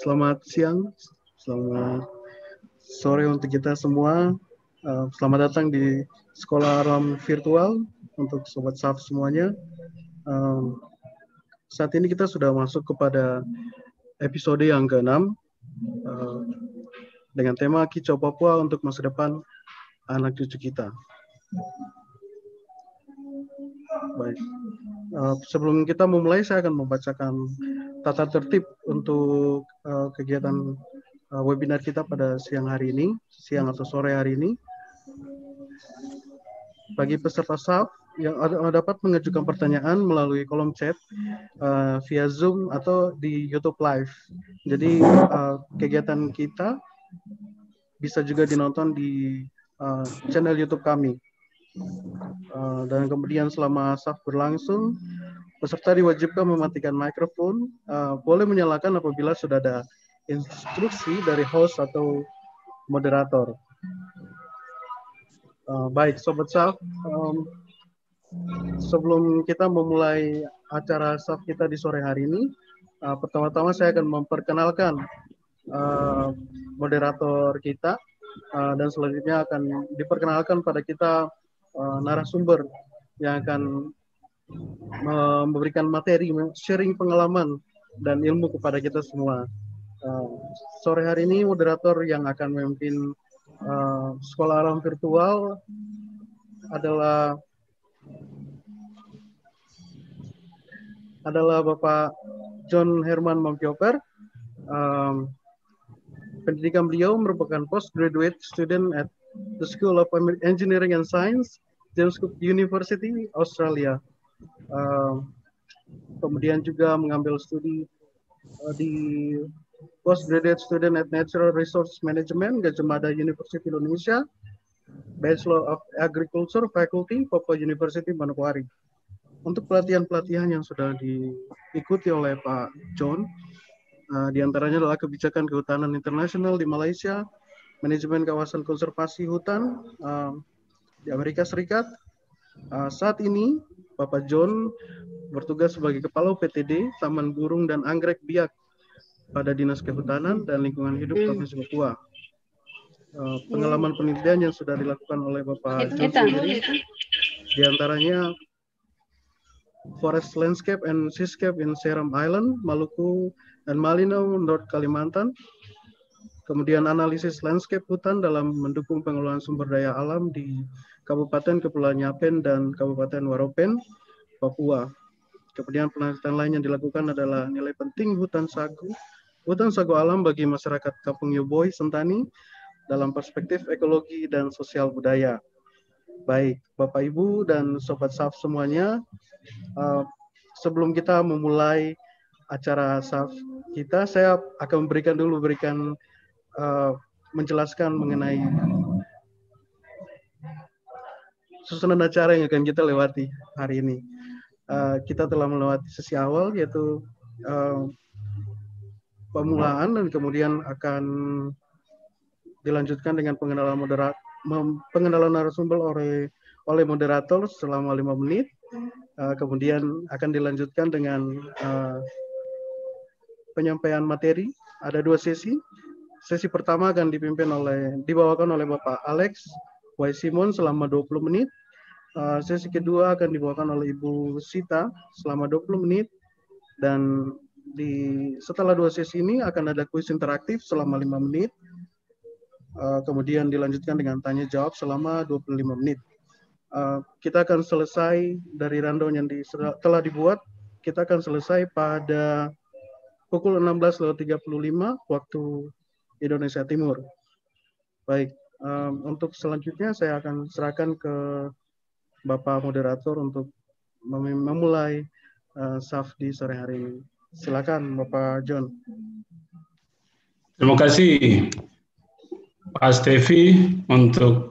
Selamat siang, selamat sore untuk kita semua. Selamat datang di Sekolah Alam Virtual untuk Sobat SAF semuanya. Saat ini kita sudah masuk kepada episode yang ke-6 dengan tema Kicau Papua untuk masa depan anak cucu kita. Baik, sebelum kita memulai, saya akan membacakan tata tertib untuk kegiatan webinar kita pada siang atau sore hari ini. Bagi peserta SAF yang dapat mengajukan pertanyaan melalui kolom chat via Zoom atau di YouTube Live. Jadi kegiatan kita bisa juga dinonton di channel YouTube kami. Dan kemudian selama SAF berlangsung, peserta diwajibkan mematikan mikrofon, boleh menyalakan apabila sudah ada instruksi dari host atau moderator. Baik, Sobat SAF, sebelum kita memulai acara SAF kita di sore hari ini, pertama-tama saya akan memperkenalkan moderator kita, dan selanjutnya akan diperkenalkan pada kita narasumber yang akan memberikan materi, sharing pengalaman dan ilmu kepada kita semua. Sore hari ini moderator yang akan memimpin Sekolah Alam Virtual adalah Bapak John Herman Mampioper. Pendidikan beliau merupakan postgraduate student at the School of Engineering and Science, James Cook University, Australia. Kemudian juga mengambil studi di postgraduate student at Natural Resource Management, Gadjah Mada University Indonesia, Bachelor of Agriculture Faculty, Papua University Manokwari. Untuk pelatihan-pelatihan yang sudah diikuti oleh Pak John, diantaranya adalah kebijakan kehutanan internasional di Malaysia, manajemen kawasan konservasi hutan di Amerika Serikat. Saat ini Bapak John bertugas sebagai Kepala UPTD Taman Burung dan Anggrek Biak pada Dinas Kehutanan dan Lingkungan Hidup Provinsi Papua. Pengalaman penelitian yang sudah dilakukan oleh Bapak John sendiri, diantaranya Forest Landscape and Seascape in Seram Island, Maluku, dan Malinau, North Kalimantan. Kemudian analisis landscape hutan dalam mendukung pengelolaan sumber daya alam di Kabupaten Kepulauan Yapen dan Kabupaten Waropen, Papua. Kemudian penelitian lain yang dilakukan adalah nilai penting hutan sagu alam bagi masyarakat Kampung Yoboi, Sentani, dalam perspektif ekologi dan sosial budaya. Baik, Bapak Ibu dan Sobat SAF semuanya, sebelum kita memulai acara SAF kita, saya akan menjelaskan mengenai susunan acara yang akan kita lewati hari ini. Kita telah melewati sesi awal, yaitu pemulaan, dan kemudian akan dilanjutkan dengan pengenalan narasumber oleh moderator selama 5 menit. Kemudian akan dilanjutkan dengan penyampaian materi. Ada 2 sesi. Sesi pertama akan dibawakan oleh Bapak Alex Y. Simon selama 20 menit. Sesi kedua akan dibawakan oleh Ibu Sita selama 20 menit. Dan setelah 2 sesi ini akan ada kuis interaktif selama 5 menit. Kemudian dilanjutkan dengan tanya jawab selama 25 menit. Kita akan selesai dari rundown yang telah dibuat. Kita akan selesai pada pukul 16.35 waktu Indonesia Timur. Baik, untuk selanjutnya saya akan serahkan ke Bapak Moderator untuk memulai SAF di sore hari ini. Silakan Bapak John. Terima kasih Pak Stevi untuk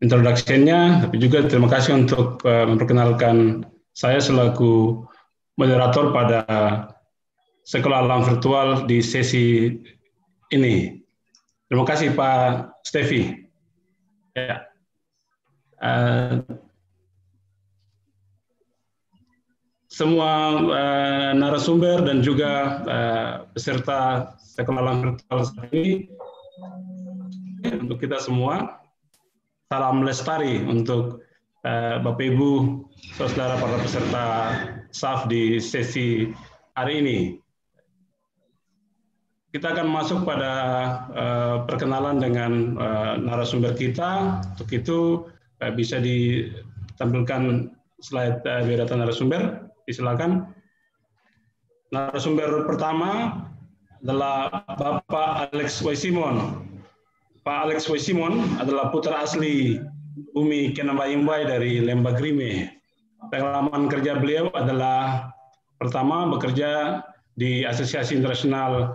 introduction-nya, tapi juga terima kasih untuk memperkenalkan saya selaku moderator pada Sekolah Alam Virtual di sesi ini. Terima kasih Pak Stevi. Ya. semua narasumber dan juga peserta sekolah alam virtual ini, untuk kita semua, salam lestari untuk Bapak Ibu, saudara para peserta SAF di sesi hari ini. Kita akan masuk pada perkenalan dengan narasumber kita. Untuk itu bisa ditampilkan slide biodata narasumber. Silakan. Narasumber pertama adalah Bapak Alex W. Simon. Pak Alex W. Simon adalah putra asli Bumi Kenambayimbai dari Lembah Grime. Pengalaman kerja beliau adalah pertama bekerja di Asosiasi Internasional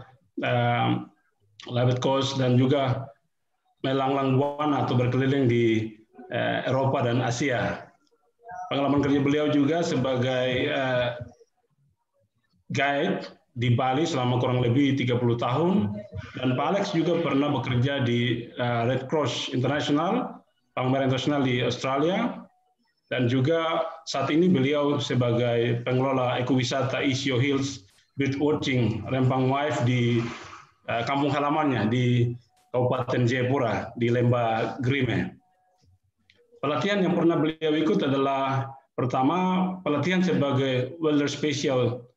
Labet Coast dan juga melanglang buana atau berkeliling di Eropa dan Asia. Pengalaman kerja beliau juga sebagai guide di Bali selama kurang lebih 30 tahun, dan Pak Alex juga pernah bekerja di Red Cross International, Bank Merah Internasional di Australia, dan juga saat ini beliau sebagai pengelola ekowisata Isio Hills Birdwatching Rempang Wife di kampung halamannya di Kabupaten Jayapura di Lembah Grime. Pelatihan yang pernah beliau ikut adalah pertama pelatihan sebagai welder spesial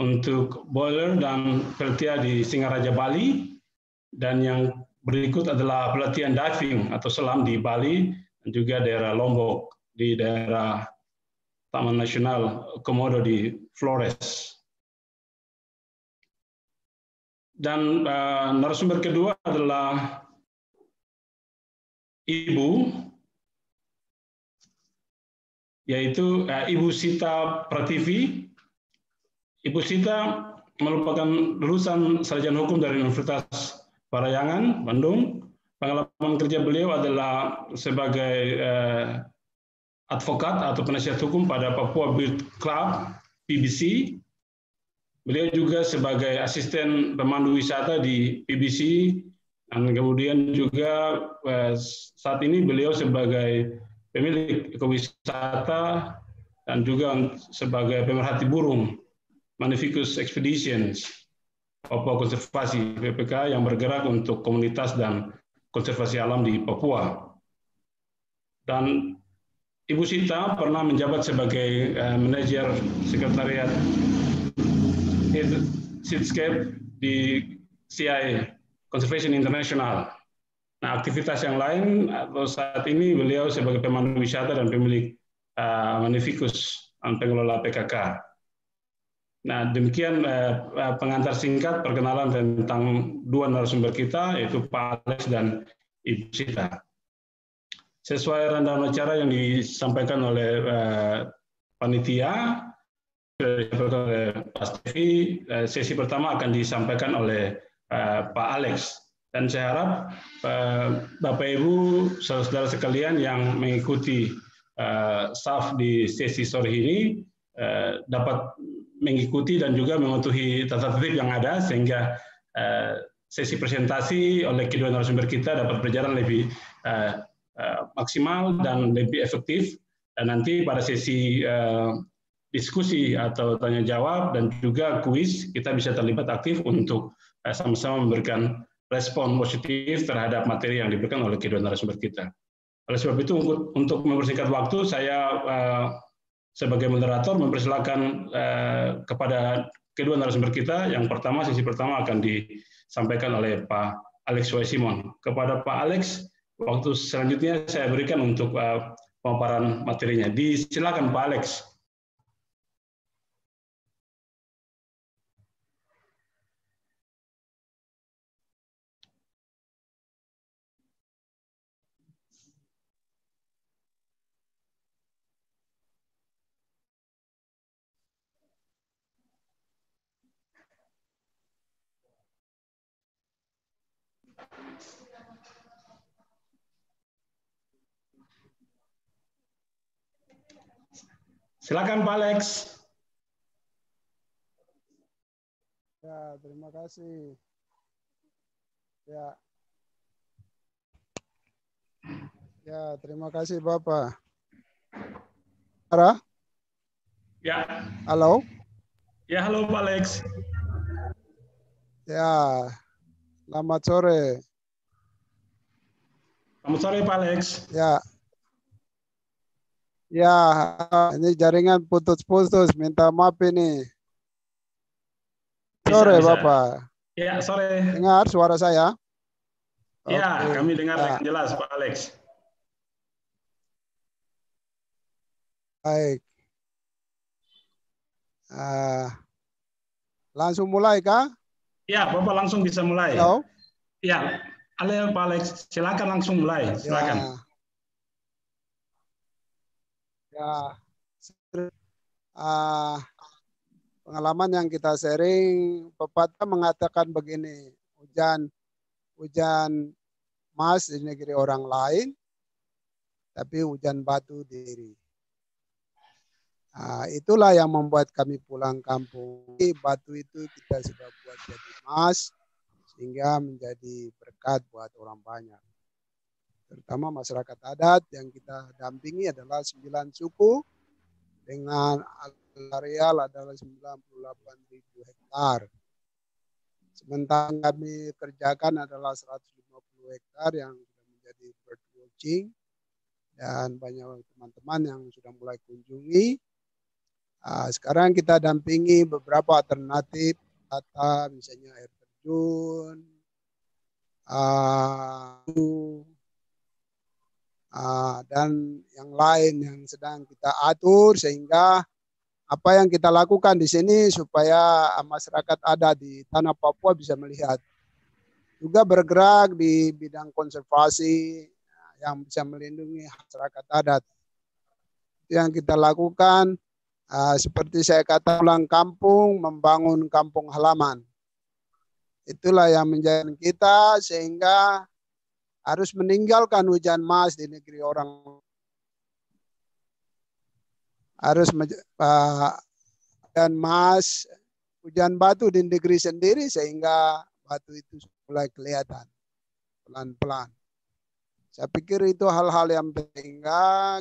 untuk boiler dan peltia di Singaraja, Bali, dan yang berikut adalah pelatihan diving atau selam di Bali dan juga daerah Lombok di daerah Taman Nasional Komodo di Flores. Dan narasumber kedua adalah Ibu, yaitu Ibu Sita Prativi. Ibu Sita merupakan lulusan sarjana hukum dari Universitas Parayangan, Bandung. Pengalaman kerja beliau adalah sebagai advokat atau penasihat hukum pada Papua Bird Club, PBC. Beliau juga sebagai asisten pemandu wisata di PBC, dan kemudian juga saat ini beliau sebagai pemilik ekowisata dan juga sebagai pemerhati burung Magnificus Expeditions, Papua Konservasi PPK yang bergerak untuk komunitas dan konservasi alam di Papua. Dan Ibu Sita pernah menjabat sebagai manajer sekretariat Seedscape di CI Conservation International. Nah, aktivitas yang lain atau saat ini beliau sebagai pemandu wisata dan pemilik Magnificus dan pengelola PKK. Nah, demikian pengantar singkat perkenalan tentang dua narasumber kita, yaitu Pak Alex dan Ibu Sita. Sesuai rundown acara yang disampaikan oleh panitia, oleh Pak Stevi, sesi pertama akan disampaikan oleh Pak Alex. Dan saya harap Bapak Ibu, saudara-saudara sekalian yang mengikuti SAF di sesi sore ini dapat mengikuti dan juga mematuhi tata tertib yang ada sehingga sesi presentasi oleh kedua narasumber kita dapat berjalan lebih maksimal dan lebih efektif, dan nanti pada sesi diskusi atau tanya jawab dan juga kuis kita bisa terlibat aktif untuk sama-sama memberikan respon positif terhadap materi yang diberikan oleh kedua narasumber kita. Oleh sebab itu untuk mempersingkat waktu, saya sebagai moderator mempersilakan kepada kedua narasumber kita. Yang pertama, sesi pertama akan disampaikan oleh Pak Alex W. Simon. Kepada Pak Alex, waktu selanjutnya saya berikan untuk pemaparan materinya. Silakan Pak Alex. Silakan Pak Alex. Ya, terima kasih. Ya, terima kasih Bapak. Ara? Ya. Halo. Ya, halo Pak Alex. Ya, selamat sore. Selamat sore Pak Alex. Ya, ya, ini jaringan putus-putus. Minta maaf ini. Sore, Bisa. Bapak. Ya, sore. Dengar suara saya? Ya, Oke. kami dengar Ya. dengan jelas Pak Alex. Baik. Langsung mulai kah? Ya, Bapak langsung bisa mulai. Halo. Ya, halo Pak Alex, silakan langsung mulai. Silakan. Ya. Pengalaman yang kita sharing, pepatah mengatakan begini, hujan emas di negeri orang lain, tapi hujan batu di diri. Nah, itulah yang membuat kami pulang kampung. Batu itu kita sudah buat jadi emas, sehingga menjadi berkat buat orang banyak. Terutama masyarakat adat yang kita dampingi adalah 9 suku dengan areal adalah 98.000 hektar. Sementara kami kerjakan adalah 150 hektar yang sudah menjadi bird watching dan banyak teman-teman yang sudah mulai kunjungi. Sekarang kita dampingi beberapa alternatif kata misalnya air terjun, dan yang lain yang sedang kita atur sehingga apa yang kita lakukan di sini supaya masyarakat ada di tanah Papua bisa melihat. Juga bergerak di bidang konservasi yang bisa melindungi masyarakat adat. Itu yang kita lakukan. Seperti saya kata, pulang kampung, membangun kampung halaman. Itulah yang menjadi kita sehingga harus meninggalkan hujan emas di negeri orang. Harus hujan emas, hujan batu di negeri sendiri sehingga batu itu mulai kelihatan pelan-pelan. Saya pikir itu hal-hal yang penting.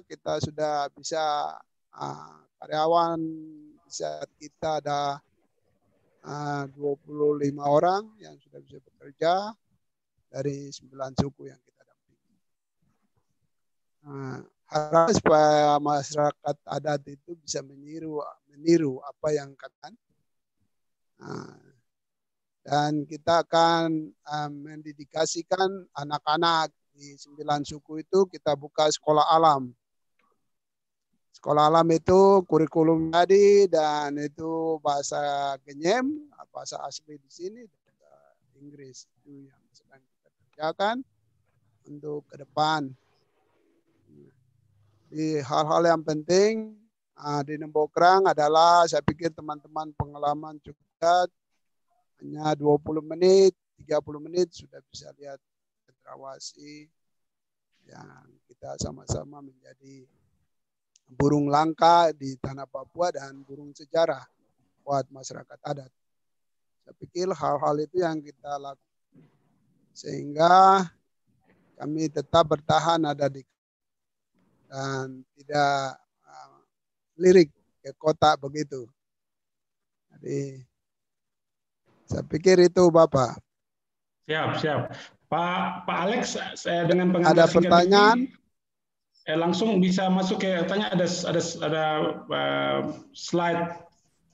Kita sudah bisa karyawan saat kita ada 25 orang yang sudah bisa bekerja dari 9 suku yang kita dampingi. Harap supaya masyarakat adat itu bisa meniru apa yang katakan. Dan kita akan mendedikasikan anak-anak di 9 suku itu kita buka sekolah alam. Sekolah alam itu kurikulum tadi dan itu bahasa Genyem, bahasa asli di sini, bahasa Inggris itu yang sedang kita kerjakan untuk ke depan. Di hal-hal yang penting di Nembokrang adalah saya pikir teman-teman pengalaman juga hanya 20 menit, 30 menit sudah bisa lihat cendrawasih yang kita sama-sama menjadi burung langka di tanah Papua dan burung sejarah buat masyarakat adat. Saya pikir hal-hal itu yang kita lakukan sehingga kami tetap bertahan ada di dan tidak lirik ke kota begitu. Jadi saya pikir itu Bapak. Siap. Pak Alex, saya dengan pengantar ada singkat pertanyaan ini, langsung bisa masuk ke tanya ada slide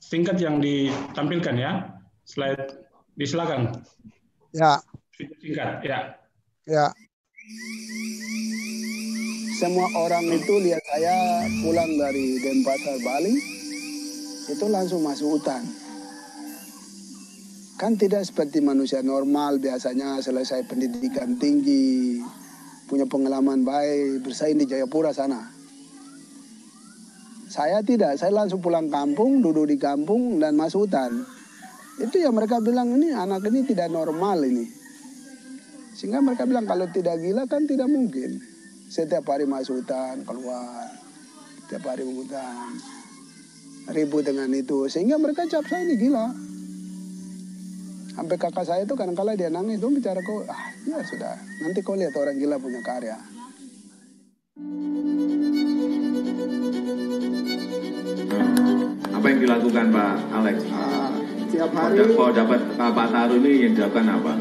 singkat yang ditampilkan ya. Slide disilakan. Ya. Singkat ya. Ya. Semua orang itu lihat saya pulang dari Denpasar Bali itu langsung masuk hutan. Kan tidak seperti manusia normal biasanya selesai pendidikan tinggi, punya pengalaman baik, bersaing di Jayapura sana. Saya tidak, saya langsung pulang kampung, duduk di kampung dan masuk hutan. Itu yang mereka bilang ini anak ini tidak normal ini. Sehingga mereka bilang kalau tidak gila kan tidak mungkin. Setiap hari masuk hutan, keluar, setiap hari hutan, ribut dengan itu. Sehingga mereka cap saya ini gila. Sampai kakak saya itu kadang-kala dia nangis, itu bicara kau, ya sudah, nanti kau lihat orang gila punya karya. Apa yang dilakukan Pak Alex? Setiap hari. Kalau dapat Pak Taru ini yang dilakukan apa?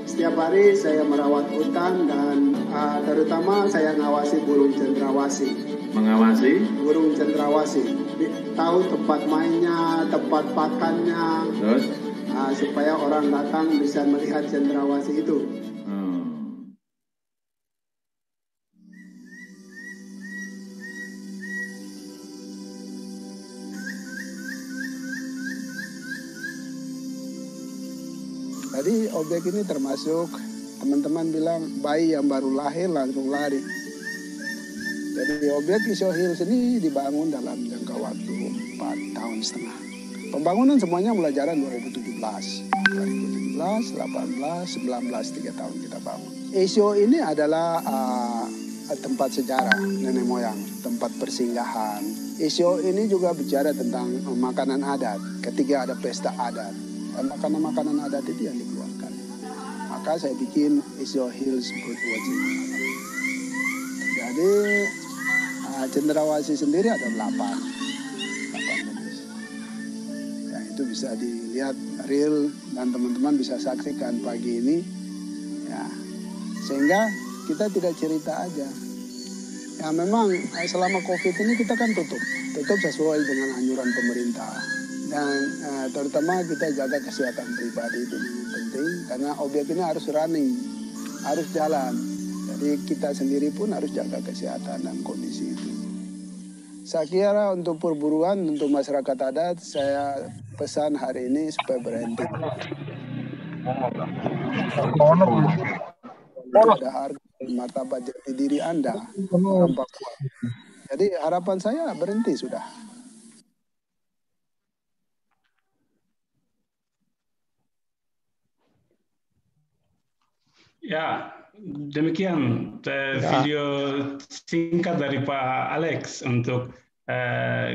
Setiap hari saya merawat hutan dan terutama saya ngawasi burung cendrawasih. Mengawasi? Burung cendrawasih. Tahu tempat mainnya, tempat pakannya. Terus? Supaya orang datang bisa melihat cendrawasih itu. Jadi objek ini termasuk teman-teman bilang bayi yang baru lahir langsung lari. Jadi objek Iso Hills ini dibangun dalam jangka waktu 4,5 tahun. Pembangunan semuanya mulai jalan 2017, 18, 19, 3 tahun kita bangun. Iso ini adalah tempat sejarah nenek moyang, tempat persinggahan. Iso ini juga bicara tentang makanan adat. Ketika ada pesta adat, makanan-makanan adat itu yang dikeluarkan. Maka saya bikin Iso Hills Birdwatching. Jadi cendrawasih sendiri ada 8 jenis. Ya, itu bisa dilihat real dan teman-teman bisa saksikan pagi ini. Ya, sehingga kita tidak cerita aja. Ya memang selama COVID ini kita kan tutup sesuai dengan anjuran pemerintah. Dan terutama kita jaga kesehatan pribadi itu yang penting karena objek ini harus running, harus jalan. Jadi kita sendiri pun harus jaga kesehatan dan kondisi itu. Saya kira untuk perburuan, untuk masyarakat adat, saya pesan hari ini supaya berhenti. Ada harga dan martabat jati diri Anda, orang Papua. Jadi harapan saya berhenti sudah. Ya, demikian video singkat dari Pak Alex untuk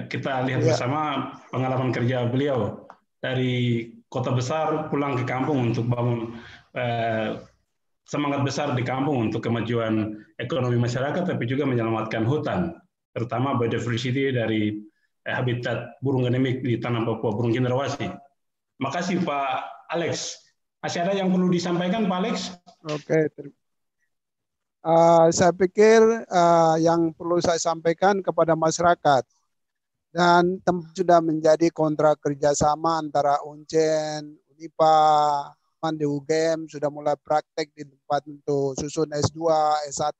kita lihat bersama pengalaman kerja beliau dari kota besar pulang ke kampung untuk bangun semangat besar di kampung untuk kemajuan ekonomi masyarakat, tapi juga menyelamatkan hutan, terutama biodiversity dari habitat burung endemik di tanah Papua, burung cendrawasih. Makasih Pak Alex. Masih ada yang perlu disampaikan Pak Alex? Oke, saya pikir yang perlu saya sampaikan kepada masyarakat dan sudah menjadi kontrak kerjasama antara Uncen, Unipa, di UGM sudah mulai praktek di tempat untuk susun S2, S1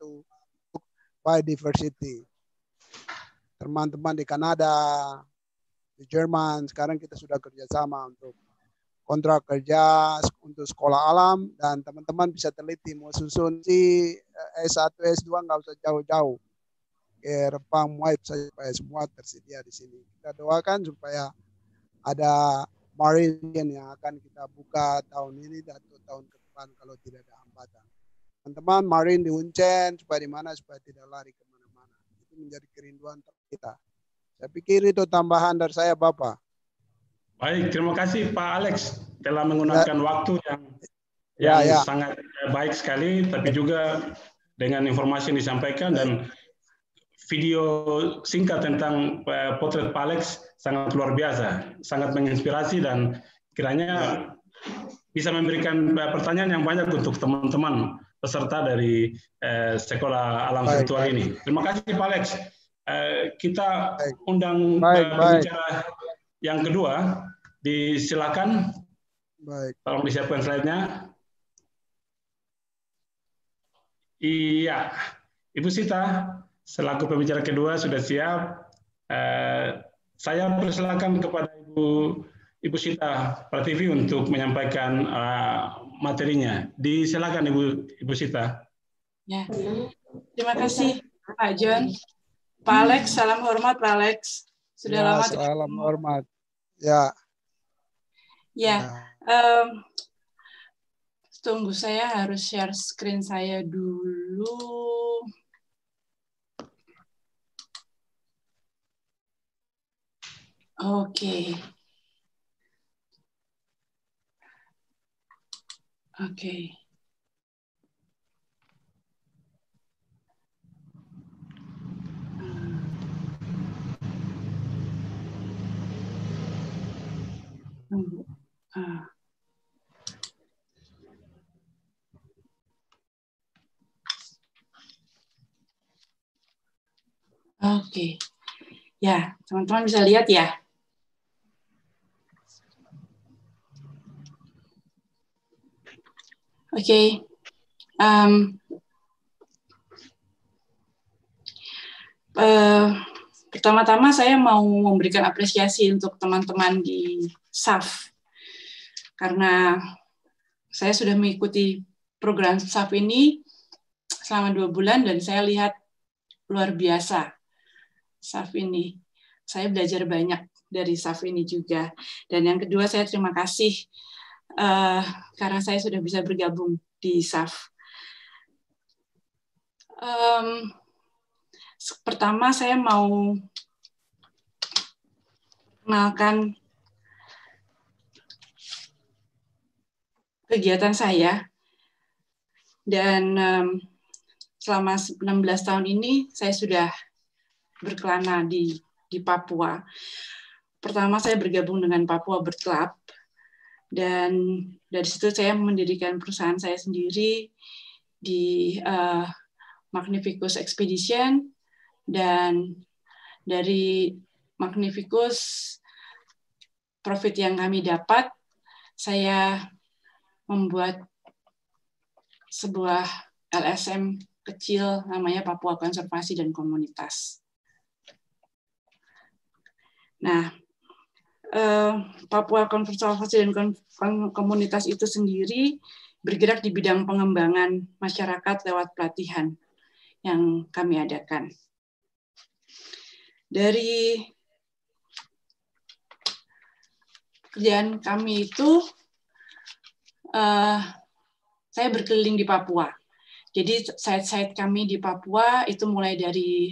biodiversity. Teman-teman di Kanada, di Jerman, sekarang kita sudah kerjasama untuk kontrak kerja untuk sekolah alam dan teman-teman bisa teliti mau susun si S1, S2 nggak usah jauh-jauh. Rempang wipe saja supaya semua tersedia di sini. Kita doakan supaya ada marine yang akan kita buka tahun ini atau tahun ke depan kalau tidak ada hambatan. Teman-teman marine di Uncen supaya di mana supaya tidak lari kemana-mana. Itu menjadi kerinduan kita. Saya pikir itu tambahan dari saya Bapak. Baik, terima kasih Pak Alex telah menggunakan waktu yang sangat baik sekali, tapi juga dengan informasi yang disampaikan dan video singkat tentang potret Pak Alex sangat luar biasa, sangat menginspirasi dan kiranya bisa memberikan pertanyaan yang banyak untuk teman-teman peserta dari sekolah alam virtual ini. Terima kasih Pak Alex. Kita undang pembicara yang kedua, disilakan. Baik. Tolong disiapkan slide-nya. Iya, Ibu Sita, selaku pembicara kedua sudah siap. Saya persilakan kepada Ibu Sita Prativi untuk menyampaikan materinya. Disilakan Ibu Sita. Ya, terima kasih Pak John. Pak Alex, salam hormat Pak Alex. Sudah lama. Salam hormat. Ya. Tunggu, saya harus share screen saya dulu. Oke. Oke. Ya, teman-teman bisa lihat ya. Oke. Pertama-tama saya mau memberikan apresiasi untuk teman-teman di SAF. Karena saya sudah mengikuti program SAF ini selama 2 bulan dan saya lihat luar biasa SAF ini. Saya belajar banyak dari SAF ini juga. Dan yang kedua, saya terima kasih karena saya sudah bisa bergabung di SAF. Pertama, saya mau mengenalkan kegiatan saya. Dan selama 16 tahun ini, saya sudah berkelana di Papua. Pertama, saya bergabung dengan Papua Bird Club. Dan dari situ saya mendirikan perusahaan saya sendiri di Magnificus Expedition. Dan dari Magnificus, profit yang kami dapat, saya membuat sebuah LSM kecil namanya Papua Konservasi dan Komunitas. Nah, Papua Konservasi dan Komunitas itu sendiri bergerak di bidang pengembangan masyarakat lewat pelatihan yang kami adakan. Dari kerjaan kami itu, saya berkeliling di Papua. Jadi site-site kami di Papua itu mulai dari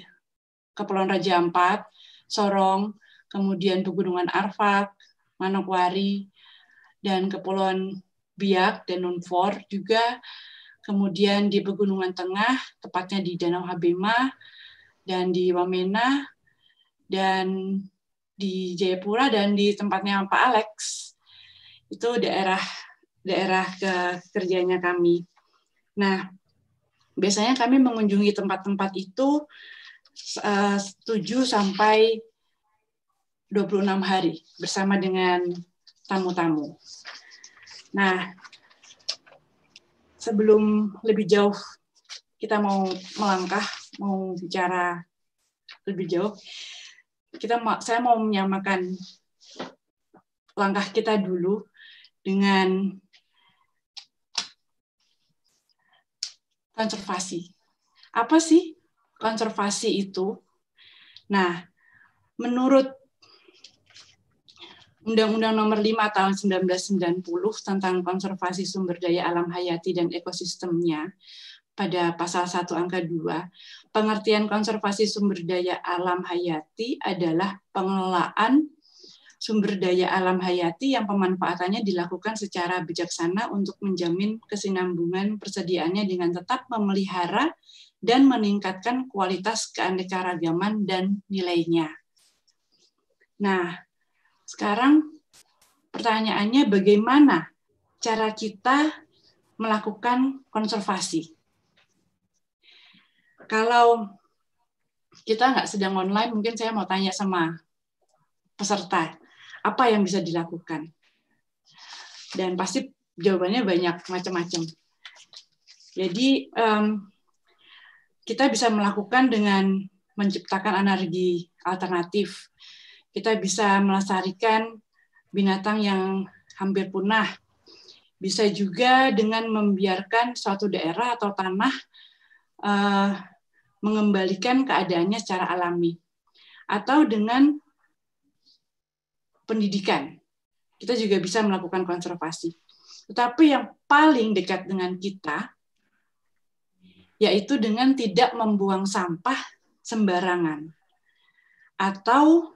Kepulauan Raja Ampat, Sorong, kemudian Pegunungan Arfak, Manokwari, dan Kepulauan Biak dan Nunfor juga, kemudian di Pegunungan Tengah, tepatnya di Danau Habema, dan di Wamena, dan di Jayapura, dan di tempatnya Pak Alex. Itu daerah kerjanya kami. Nah, biasanya kami mengunjungi tempat-tempat itu 7 sampai 26 hari bersama dengan tamu-tamu. Nah, sebelum lebih jauh kita mau melangkah, mau bicara lebih jauh, saya mau menyamakan langkah kita dulu dengan konservasi. Apa sih konservasi itu? Nah, menurut Undang-Undang Nomor 5 Tahun 1990 tentang konservasi sumber daya alam hayati dan ekosistemnya, pada pasal 1 angka 2, pengertian konservasi sumber daya alam hayati adalah pengelolaan sumber daya alam hayati yang pemanfaatannya dilakukan secara bijaksana untuk menjamin kesinambungan persediaannya dengan tetap memelihara dan meningkatkan kualitas keanekaragaman dan nilainya. Nah, sekarang pertanyaannya bagaimana cara kita melakukan konservasi? Kalau kita nggak sedang online, mungkin saya mau tanya sama peserta, apa yang bisa dilakukan? Dan pasti jawabannya banyak, macam-macam. Jadi, kita bisa melakukan dengan menciptakan energi alternatif. Kita bisa melestarikan binatang yang hampir punah. Bisa juga dengan membiarkan suatu daerah atau tanah mengembalikan keadaannya secara alami. Atau dengan pendidikan. Kita juga bisa melakukan konservasi. Tetapi yang paling dekat dengan kita, yaitu dengan tidak membuang sampah sembarangan. Atau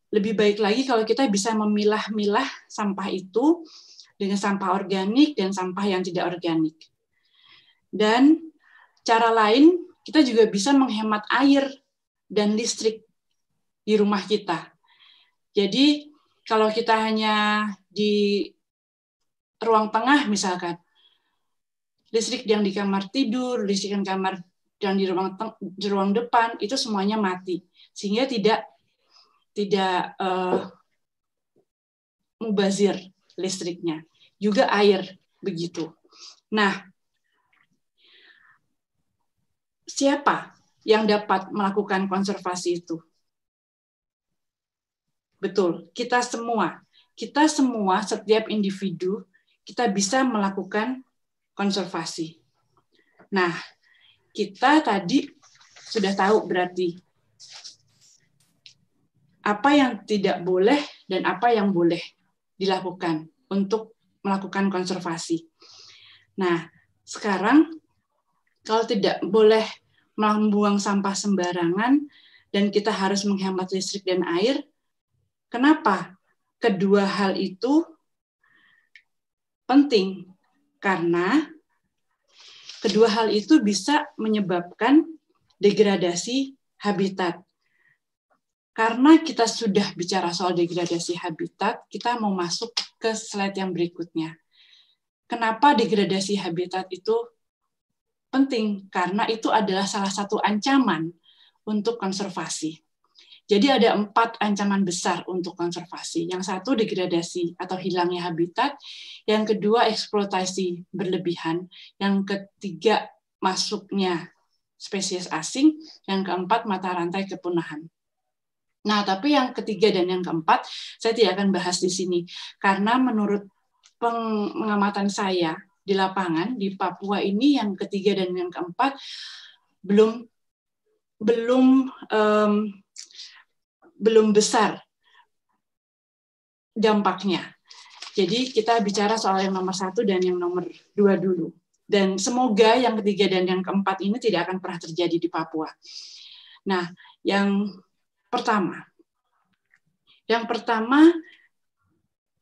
lebih baik lagi kalau kita bisa memilah-milah sampah itu dengan sampah organik dan sampah yang tidak organik. Dan cara lain, kita juga bisa menghemat air dan listrik di rumah kita. Jadi kalau kita hanya di ruang tengah misalkan, listrik yang di kamar tidur, listrik yang di ruang depan, itu semuanya mati. sehingga tidak mubazir listriknya. Juga air begitu. Nah, siapa yang dapat melakukan konservasi itu? Betul, kita semua. Kita semua, setiap individu, kita bisa melakukan konservasi. Nah, kita tadi sudah tahu berarti apa yang tidak boleh dan apa yang boleh dilakukan untuk melakukan konservasi. Nah, sekarang kalau tidak boleh membuang sampah sembarangan dan kita harus menghemat listrik dan air, kenapa? Kedua hal itu penting karena kedua hal itu bisa menyebabkan degradasi habitat. Karena kita sudah bicara soal degradasi habitat, kita mau masuk ke slide yang berikutnya. Kenapa degradasi habitat itu penting? Karena itu adalah salah satu ancaman untuk konservasi. Jadi ada 4 ancaman besar untuk konservasi. Yang satu degradasi atau hilangnya habitat, yang kedua eksploitasi berlebihan, yang ketiga masuknya spesies asing, yang keempat mata rantai kepunahan. Nah, tapi yang ketiga dan yang keempat saya tidak akan bahas di sini karena menurut pengamatan saya di lapangan di Papua ini yang ketiga dan yang keempat belum besar dampaknya. Jadi kita bicara soal yang nomor 1 dan yang nomor 2 dulu. Dan semoga yang ketiga dan yang keempat ini tidak akan pernah terjadi di Papua. Nah, yang pertama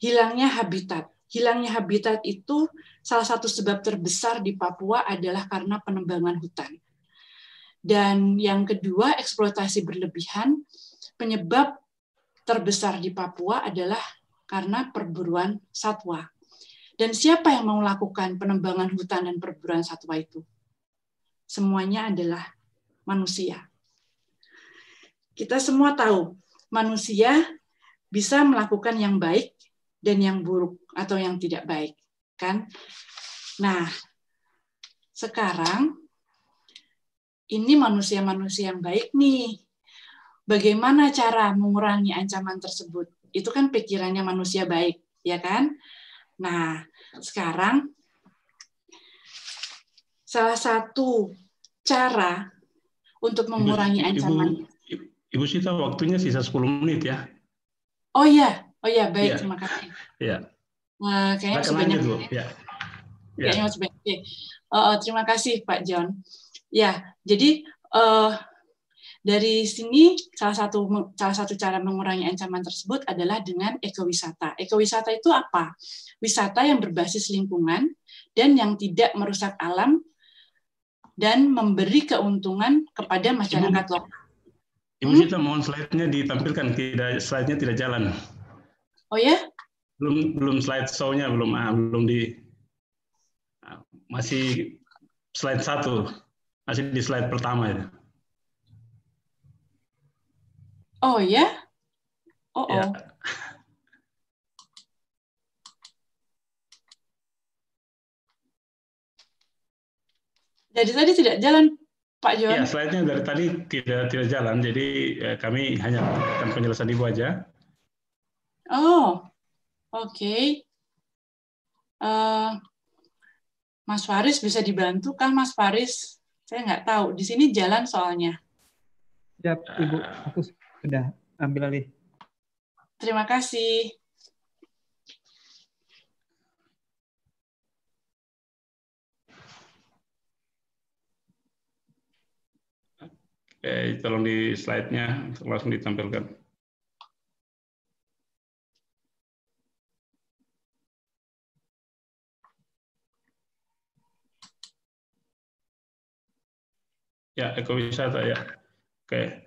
hilangnya habitat. Hilangnya habitat itu salah satu sebab terbesar di Papua adalah karena penebangan hutan. Dan yang kedua, eksploitasi berlebihan. Penyebab terbesar di Papua adalah karena perburuan satwa. Dan siapa yang mau melakukan penebangan hutan dan perburuan satwa itu? Semuanya adalah manusia. Kita semua tahu, manusia bisa melakukan yang baik dan yang buruk atau yang tidak baik, kan? Nah, sekarang ini manusia-manusia yang baik nih. Bagaimana cara mengurangi ancaman tersebut? Itu kan pikirannya manusia baik, ya kan? Nah, sekarang salah satu cara untuk mengurangi ancaman. Ibu Sita, waktunya sisa 10 menit ya. Oh iya, baik, terima kasih. Iya. Kayaknya masih banyak. Kayaknya masih banyak. Terima kasih Pak John. Ya, jadi dari sini salah satu cara mengurangi ancaman tersebut adalah dengan ekowisata. Ekowisata itu apa? Wisata yang berbasis lingkungan dan yang tidak merusak alam dan memberi keuntungan kepada masyarakat lokal. Ibu Sita, mohon slide-nya ditampilkan, slide-nya tidak jalan. Oh ya? Belum slide show-nya, belum masih slide 1, masih di slide pertama itu. Oh ya? Ya. Dari tadi tidak jalan, Pak John? Ya, slide-nya dari tadi tidak jalan, jadi kami hanya akan penjelasan Ibu aja. Oh, oke. Mas Faris bisa dibantu kan, Mas Faris? Saya nggak tahu. Di sini jalan soalnya. Siap, Ibu. Aku sudah ambil alih. Terima kasih. Oke, tolong di slide-nya langsung ditampilkan. Ya, ekowisata ya. Oke.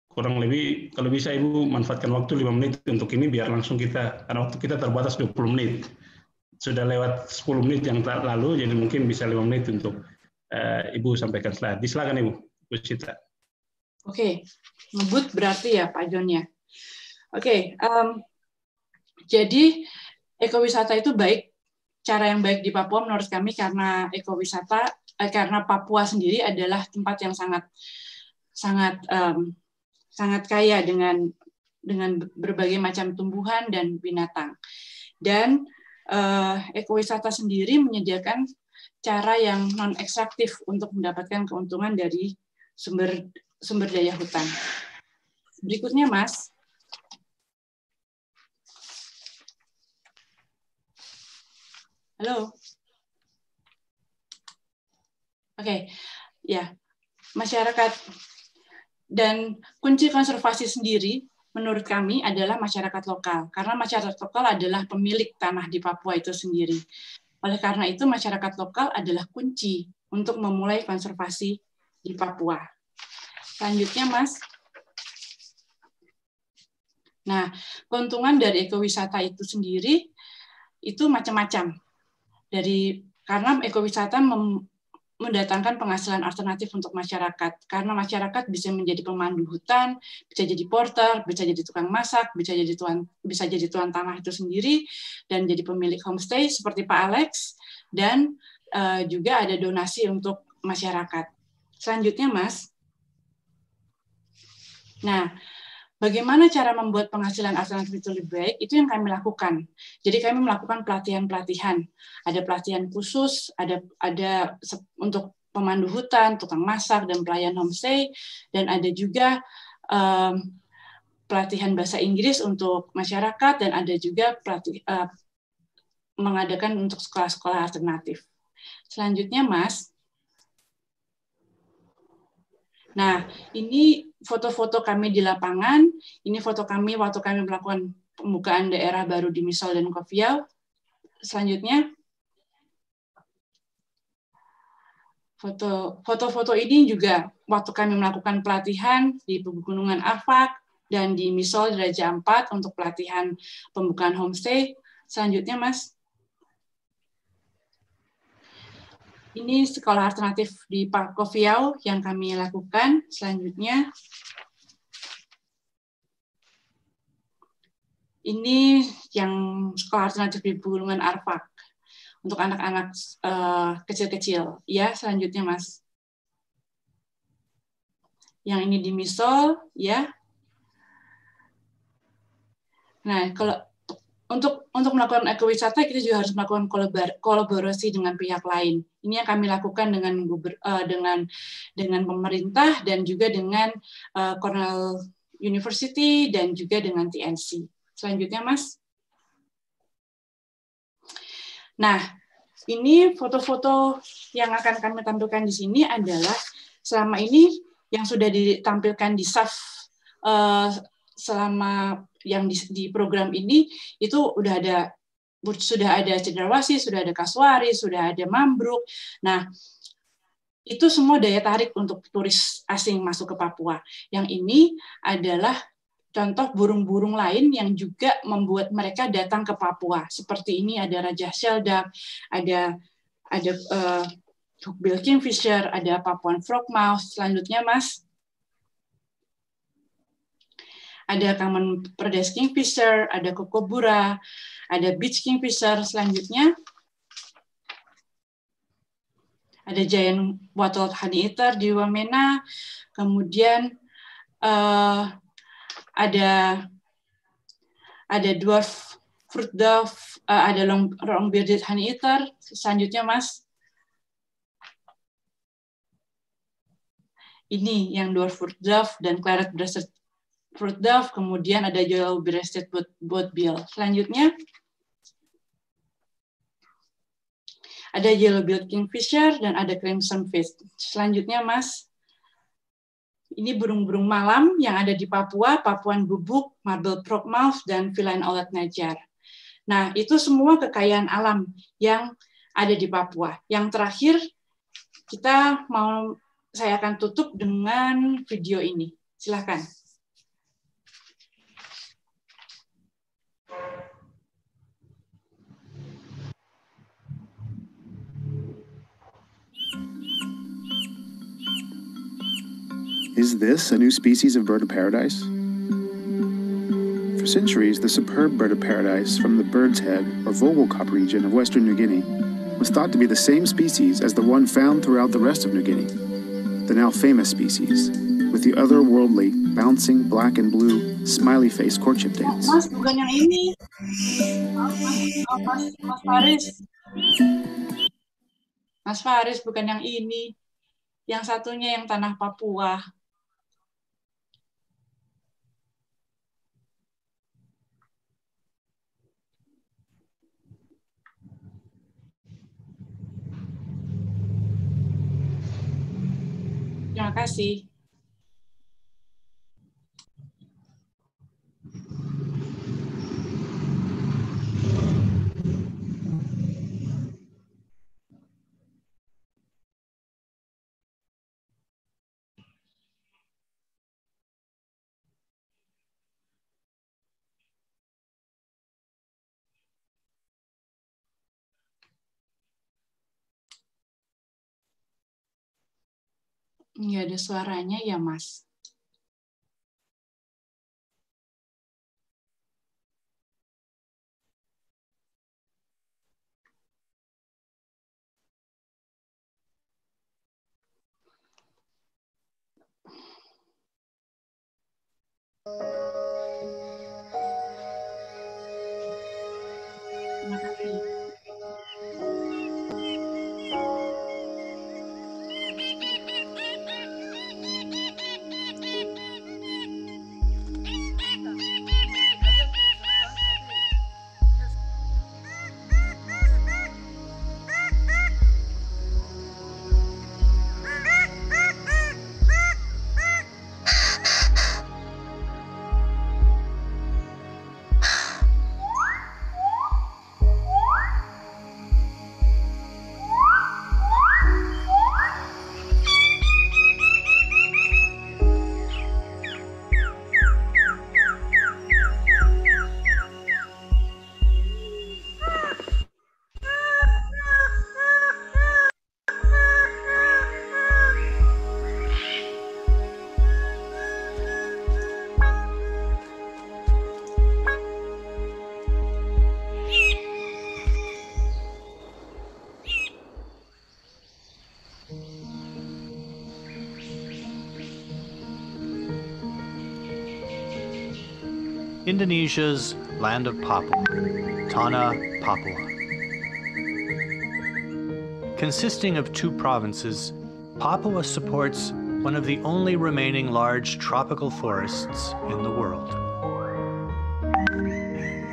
Kurang lebih, kalau bisa Ibu manfaatkan waktu 5 menit untuk ini biar langsung kita, karena waktu kita terbatas 20 menit. Sudah lewat 10 menit yang lalu, jadi mungkin bisa 5 menit untuk Ibu sampaikan slide. Silakan Ibu Sita. Oke, ngebut berarti ya Pak John ya. Oke, jadi ekowisata itu baik, cara yang baik di Papua menurut kami karena ekowisata, karena Papua sendiri adalah tempat yang sangat kaya dengan berbagai macam tumbuhan dan binatang. Dan ekowisata sendiri menyediakan cara yang non ekstraktif untuk mendapatkan keuntungan dari sumber daya hutan. Berikutnya, Mas. Halo. Oke, ya. Masyarakat dan kunci konservasi sendiri menurut kami adalah masyarakat lokal, karena masyarakat lokal adalah pemilik tanah di Papua itu sendiri. Oleh karena itu, masyarakat lokal adalah kunci untuk memulai konservasi di Papua. Selanjutnya, Mas. Nah, keuntungan dari ekowisata itu sendiri itu macam-macam. Karena ekowisata mendatangkan penghasilan alternatif untuk masyarakat. Karena masyarakat bisa menjadi pemandu hutan, bisa jadi porter, bisa jadi tukang masak, bisa jadi tuan tanah itu sendiri, dan jadi pemilik homestay seperti Pak Alex, dan juga ada donasi untuk masyarakat. Selanjutnya, Mas. Nah, bagaimana cara membuat penghasilan alternatif itu lebih baik? Itu yang kami lakukan. Jadi kami melakukan pelatihan-pelatihan. Ada pelatihan khusus, ada untuk pemandu hutan, tukang masak, dan pelayan homestay, dan ada juga pelatihan bahasa Inggris untuk masyarakat, dan ada juga mengadakan untuk sekolah-sekolah alternatif. Selanjutnya, Mas. Nah, ini foto-foto kami di lapangan. Ini foto kami waktu kami melakukan pembukaan daerah baru di Misol dan Kofiau. Selanjutnya, foto-foto ini juga waktu kami melakukan pelatihan di Pegunungan Arfak dan di Misol di Raja Ampat untuk pelatihan pembukaan homestay. Selanjutnya, Mas. Ini sekolah alternatif di Park Kofiau yang kami lakukan. Selanjutnya, ini yang sekolah alternatif di Pegunungan Arfak untuk anak-anak kecil-kecil. Ya, selanjutnya, Mas. Yang ini di Misol, ya. Nah, kalau untuk melakukan ekowisata kita juga harus melakukan kolaborasi dengan pihak lain. Ini yang kami lakukan dengan pemerintah dan juga dengan Cornell University dan juga dengan TNC. Selanjutnya, Mas. Nah, ini foto-foto yang akan kami tampilkan di sini adalah selama ini yang sudah ditampilkan di SAF selama yang di program ini itu sudah ada cendrawasih, sudah ada kasuari, sudah ada mambruk. Nah, itu semua daya tarik untuk turis asing masuk ke Papua. Yang ini adalah contoh burung-burung lain yang juga membuat mereka datang ke Papua. Seperti ini ada Raja Shelduck, ada Hookbill Kingfisher, ada Papuan Frogmouth. Selanjutnya, Mas. Ada Common Perdes Kingfisher, ada Kokobura, ada Beach Kingfisher. Selanjutnya, ada Giant Wattled Honeyeater di Wamena. Kemudian ada Dwarf Fruit Dove, ada Long-Bearded Honeyeater. Selanjutnya, Mas. Ini yang Dwarf Fruit Dove dan Claret Breasted Fruit Dove, kemudian ada Yellow Breasted Boatbill. Selanjutnya, ada Yellow-billed Kingfisher dan ada Crimson Fish. Selanjutnya, Mas, ini burung-burung malam yang ada di Papua, Papuan Bubuk, Marble Frogmouth, dan Feline Owlet Najar. Nah, itu semua kekayaan alam yang ada di Papua. Yang terakhir, saya akan tutup dengan video ini. Silakan. Is this a new species of bird of paradise? For centuries, the superb bird of paradise from the Bird's Head or Vogelkop region of Western New Guinea was thought to be the same species as the one found throughout the rest of New Guinea, the now famous species, with the otherworldly, bouncing black and blue, smiley-faced courtship dance. Mas, bukan yang ini. Mas Faris. Mas Faris, bukan yang ini. Yang satunya yang tanah Papua. Terima kasih. Nggak ada suaranya ya, Mas? Terima kasih. Indonesia's land of Papua, Tanah Papua. Consisting of two provinces, Papua supports one of the only remaining large tropical forests in the world.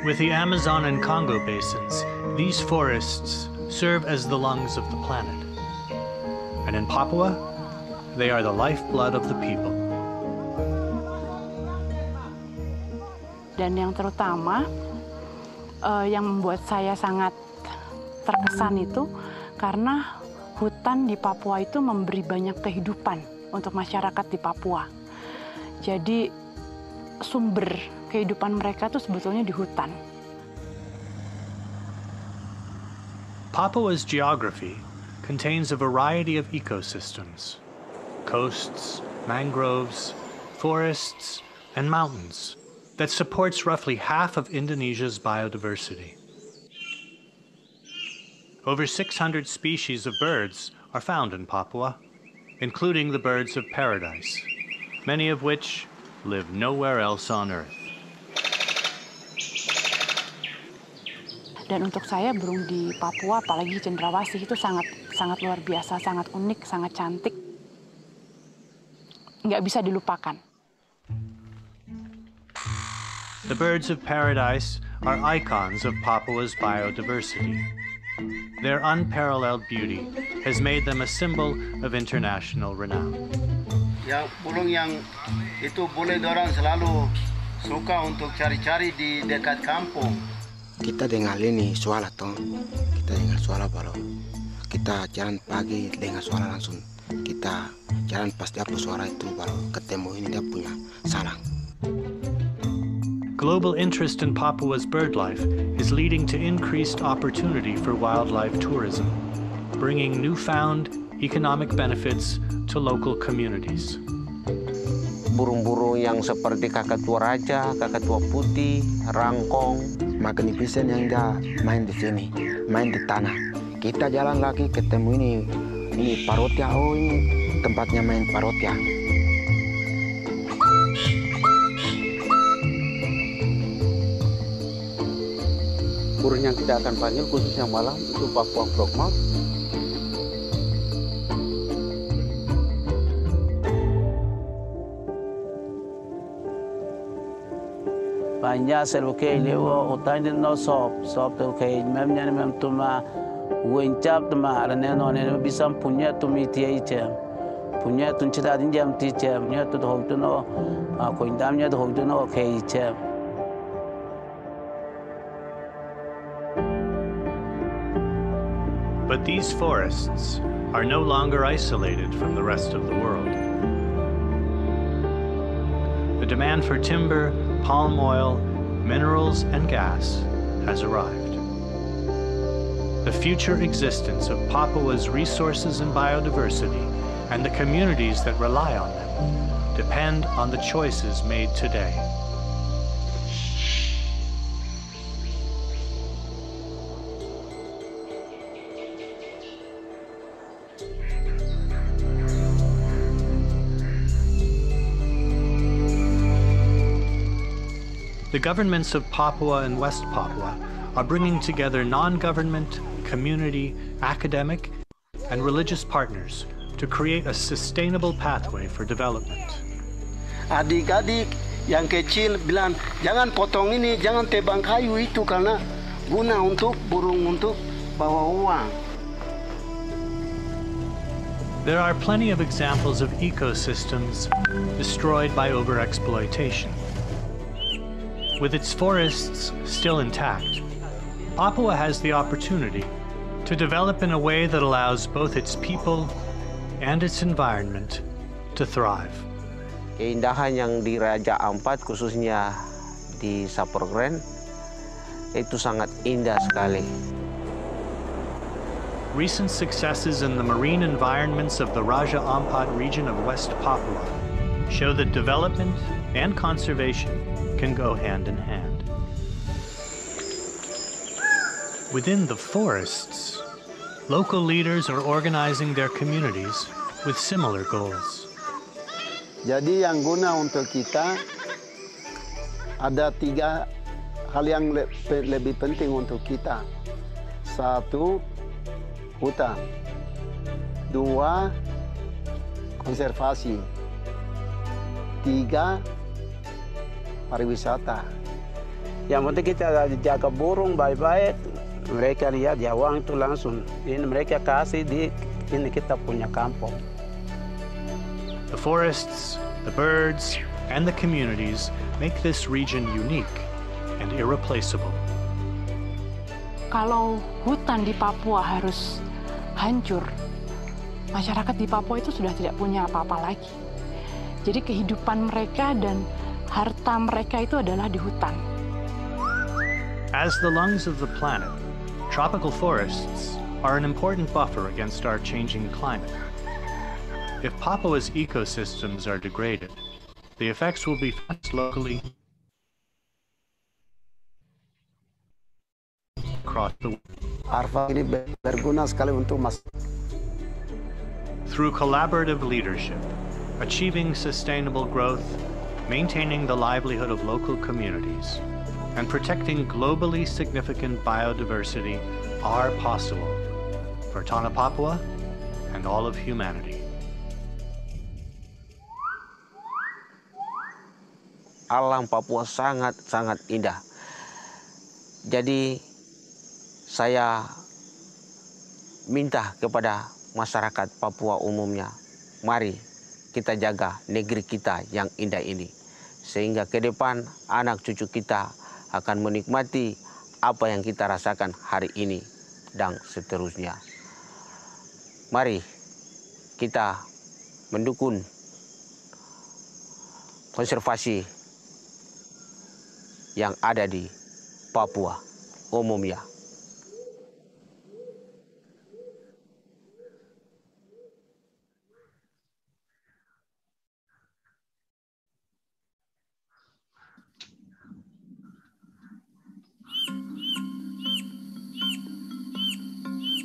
With the Amazon and Congo basins, these forests serve as the lungs of the planet. And in Papua, they are the lifeblood of the people. Dan yang terutama yang membuat saya sangat terkesan itu karena hutan di Papua itu memberi banyak kehidupan untuk masyarakat di Papua. Jadi sumber kehidupan mereka itu sebetulnya di hutan. Papua's geography contains a variety of ecosystems: coasts, mangroves, forests, and mountains that supports roughly half of Indonesia's biodiversity. Over 600 species of birds are found in Papua, including the birds of paradise, many of which live nowhere else on Earth. Dan untuk saya burung di Papua, apalagi cendrawasih itu sangat luar biasa, sangat unik, sangat cantik, nggak bisa dilupakan. The birds of paradise are icons of Papua's biodiversity. Their unparalleled beauty has made them a symbol of international renown. Yang burung yang itu boleh dorang selalu suka untuk cari-cari di dekat kampung. Kita dengar ini suara toh, kita dengar suara baru. Kita jalan pagi dengar suara langsung. Kita jalan pas dia suara itu baru ketemu ini dia punya sarang. Global interest in Papua's bird life is leading to increased opportunity for wildlife tourism, bringing newfound economic benefits to local communities. burung-burung yang seperti kakatua raja, kakatua putih, rangkong, magnificent yang dia main di sini, main di tanah. Kita jalan lagi ketemu ini parotia, oh ini tempatnya main parotia. Burung yang kita akan panggil khususnya malam itu Papua Frogmouth. Banyak selukai lewa utang no sop selukai memnya mem tuma wencap tuma arane no ne bisa punya tumi tia icha punya tun cita din jam ti cha punya tu ho tu no ko indamnya tu ho tu no ke icha. But these forests are no longer isolated from the rest of the world. The demand for timber, palm oil, minerals, and gas has arrived. The future existence of Papua's resources and biodiversity and the communities that rely on them depend on the choices made today. The governments of Papua and West Papua are bringing together non-government, community, academic, and religious partners to create a sustainable pathway for development. Adik-adik yang kecil bilang, jangan potong ini, jangan tebang kayu itu karena guna untuk burung untuk bawa uang. There are plenty of examples of ecosystems destroyed by overexploitation. With its forests still intact, Papua has the opportunity to develop in a way that allows both its people and its environment to thrive. Keindahan yang di Raja Ampat khususnya di Sapurgren itu sangat indah sekali. Recent successes in the marine environments of the Raja Ampat region of West Papua show that development and conservation can go hand in hand. Within the forests, local leaders are organizing their communities with similar goals. Jadi yang guna untuk kita ada 3 hal yang lebih penting untuk kita. 1, hutan. 2, konservasi. 3, pariwisata. Yang penting kita jaga burung baik-baik. Mereka lihat ya uang itu langsung. Ini mereka kasih di ini kita punya kampung. The forests, the birds, and the communities make this region unique and irreplaceable. Kalau hutan di Papua harus hancur, masyarakat di Papua itu sudah tidak punya apa-apa lagi. Jadi kehidupan mereka dan harta mereka itu adalah di hutan. As the lungs of the planet, tropical forests are an important buffer against our changing climate. If Papua's ecosystems are degraded, the effects will be felt locally across the world. Arfa ini berguna sekali untuk Through collaborative leadership, achieving sustainable growth, maintaining the livelihood of local communities, and protecting globally significant biodiversity are possible for Tana Papua and all of humanity. Alam Papua sangat-sangat indah. Jadi saya minta kepada masyarakat Papua umumnya, mari kita jaga negeri kita yang indah ini. Sehingga ke depan anak cucu kita akan menikmati apa yang kita rasakan hari ini dan seterusnya. Mari kita mendukung konservasi yang ada di Papua umumnya.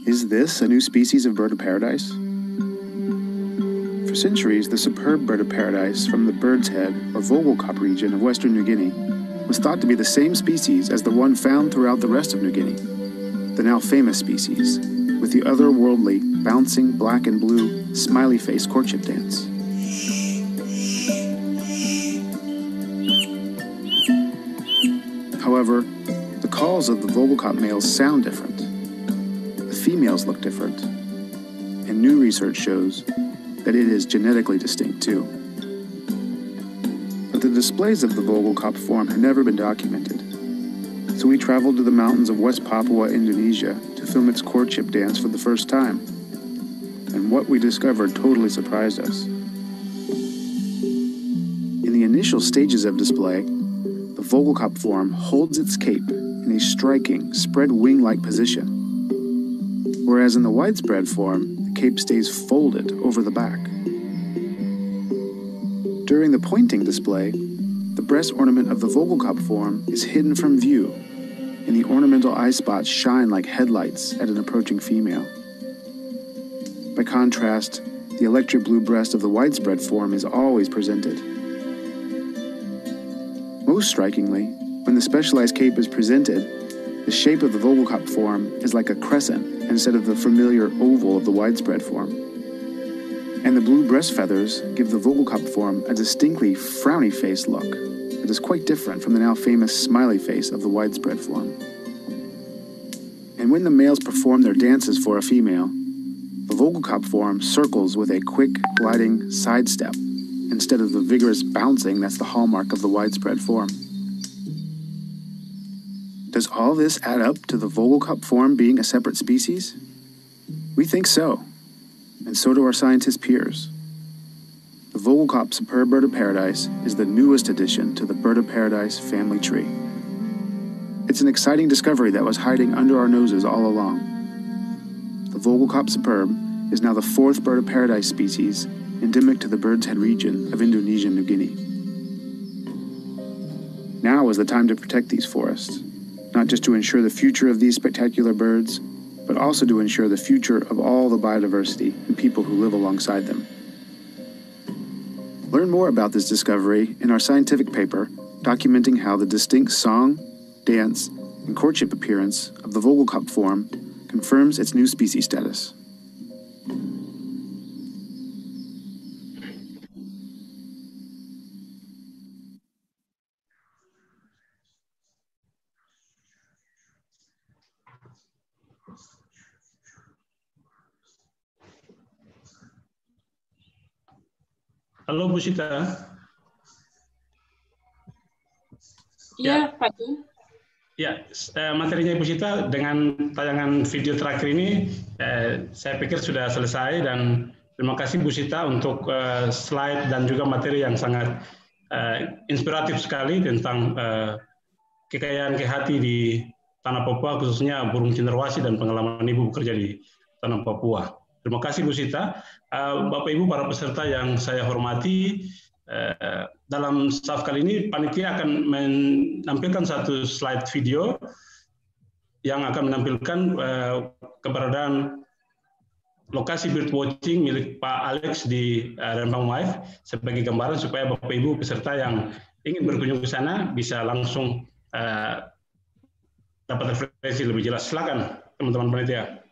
Is this a new species of bird of paradise? For centuries, the superb bird of paradise from the Bird's Head or Vogelkop region of Western New Guinea was thought to be the same species as the one found throughout the rest of New Guinea, the now famous species, with the otherworldly, bouncing black and blue, smiley-faced courtship dance. However, the calls of the Vogelkop males sound different. The females look different, and new research shows that it is genetically distinct too. But the displays of the Vogelkop form have never been documented, so we traveled to the mountains of West Papua, Indonesia, to film its courtship dance for the first time. And what we discovered totally surprised us. In the initial stages of display, the Vogelkop form holds its cape in a striking, spread wing-like position, whereas in the widespread form, the cape stays folded over the back. During the pointing display, the breast ornament of the Vogelkop form is hidden from view, and the ornamental eye spots shine like headlights at an approaching female. By contrast, the electric blue breast of the widespread form is always presented. Most strikingly, when the specialized cape is presented, the shape of the Vogelkop form is like a crescent instead of the familiar oval of the widespread form. And the blue breast feathers give the Vogelkop form a distinctly frowny-faced look that is quite different from the now famous smiley face of the widespread form. And when the males perform their dances for a female, the Vogelkop form circles with a quick, gliding side step instead of the vigorous bouncing that's the hallmark of the widespread form. Does all this add up to the Vogelkop form being a separate species? We think so, and so do our scientist peers. The Vogelkop superb bird of paradise is the newest addition to the bird of paradise family tree. It's an exciting discovery that was hiding under our noses all along. The Vogelkop superb is now the fourth bird of paradise species endemic to the Bird's Head region of Indonesian New Guinea. Now is the time to protect these forests, not just to ensure the future of these spectacular birds, but also to ensure the future of all the biodiversity and people who live alongside them. Learn more about this discovery in our scientific paper documenting how the distinct song, dance, and courtship appearance of the Vogelkop form confirms its new species status. Halo Bu Sita. Iya, Pak Du. Ya, materinya Bu Sita dengan tayangan video terakhir ini saya pikir sudah selesai, dan terima kasih Bu Sita untuk slide dan juga materi yang sangat inspiratif sekali tentang kekayaan kehati di Tanah Papua, khususnya burung cenderawasih dan pengalaman Ibu bekerja di Tanah Papua. Terima kasih Bu Sita. Bapak Ibu para peserta yang saya hormati, dalam staff kali ini panitia akan menampilkan satu slide video yang akan menampilkan keberadaan lokasi bird watching milik Pak Alex di Rembang Wave sebagai gambaran supaya Bapak Ibu peserta yang ingin berkunjung ke sana bisa langsung dapat referensi lebih jelas. Silakan teman-teman panitia.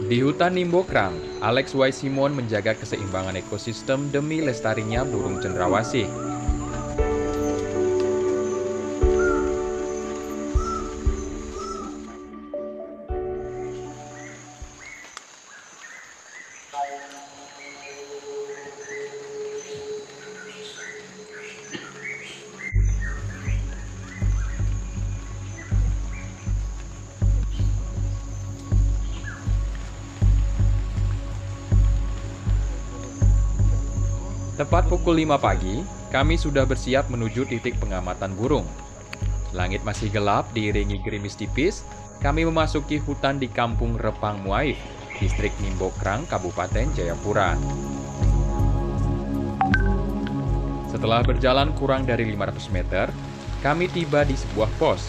Di hutan Nimbokrang, Alex Y. Simon menjaga keseimbangan ekosistem demi lestarinya burung cenderawasih. Tepat pukul 5 pagi, kami sudah bersiap menuju titik pengamatan burung. Langit masih gelap diiringi gerimis tipis, kami memasuki hutan di kampung Repang Muaif, distrik Nimbokrang, Kabupaten Jayapura. Setelah berjalan kurang dari 500 meter, kami tiba di sebuah pos.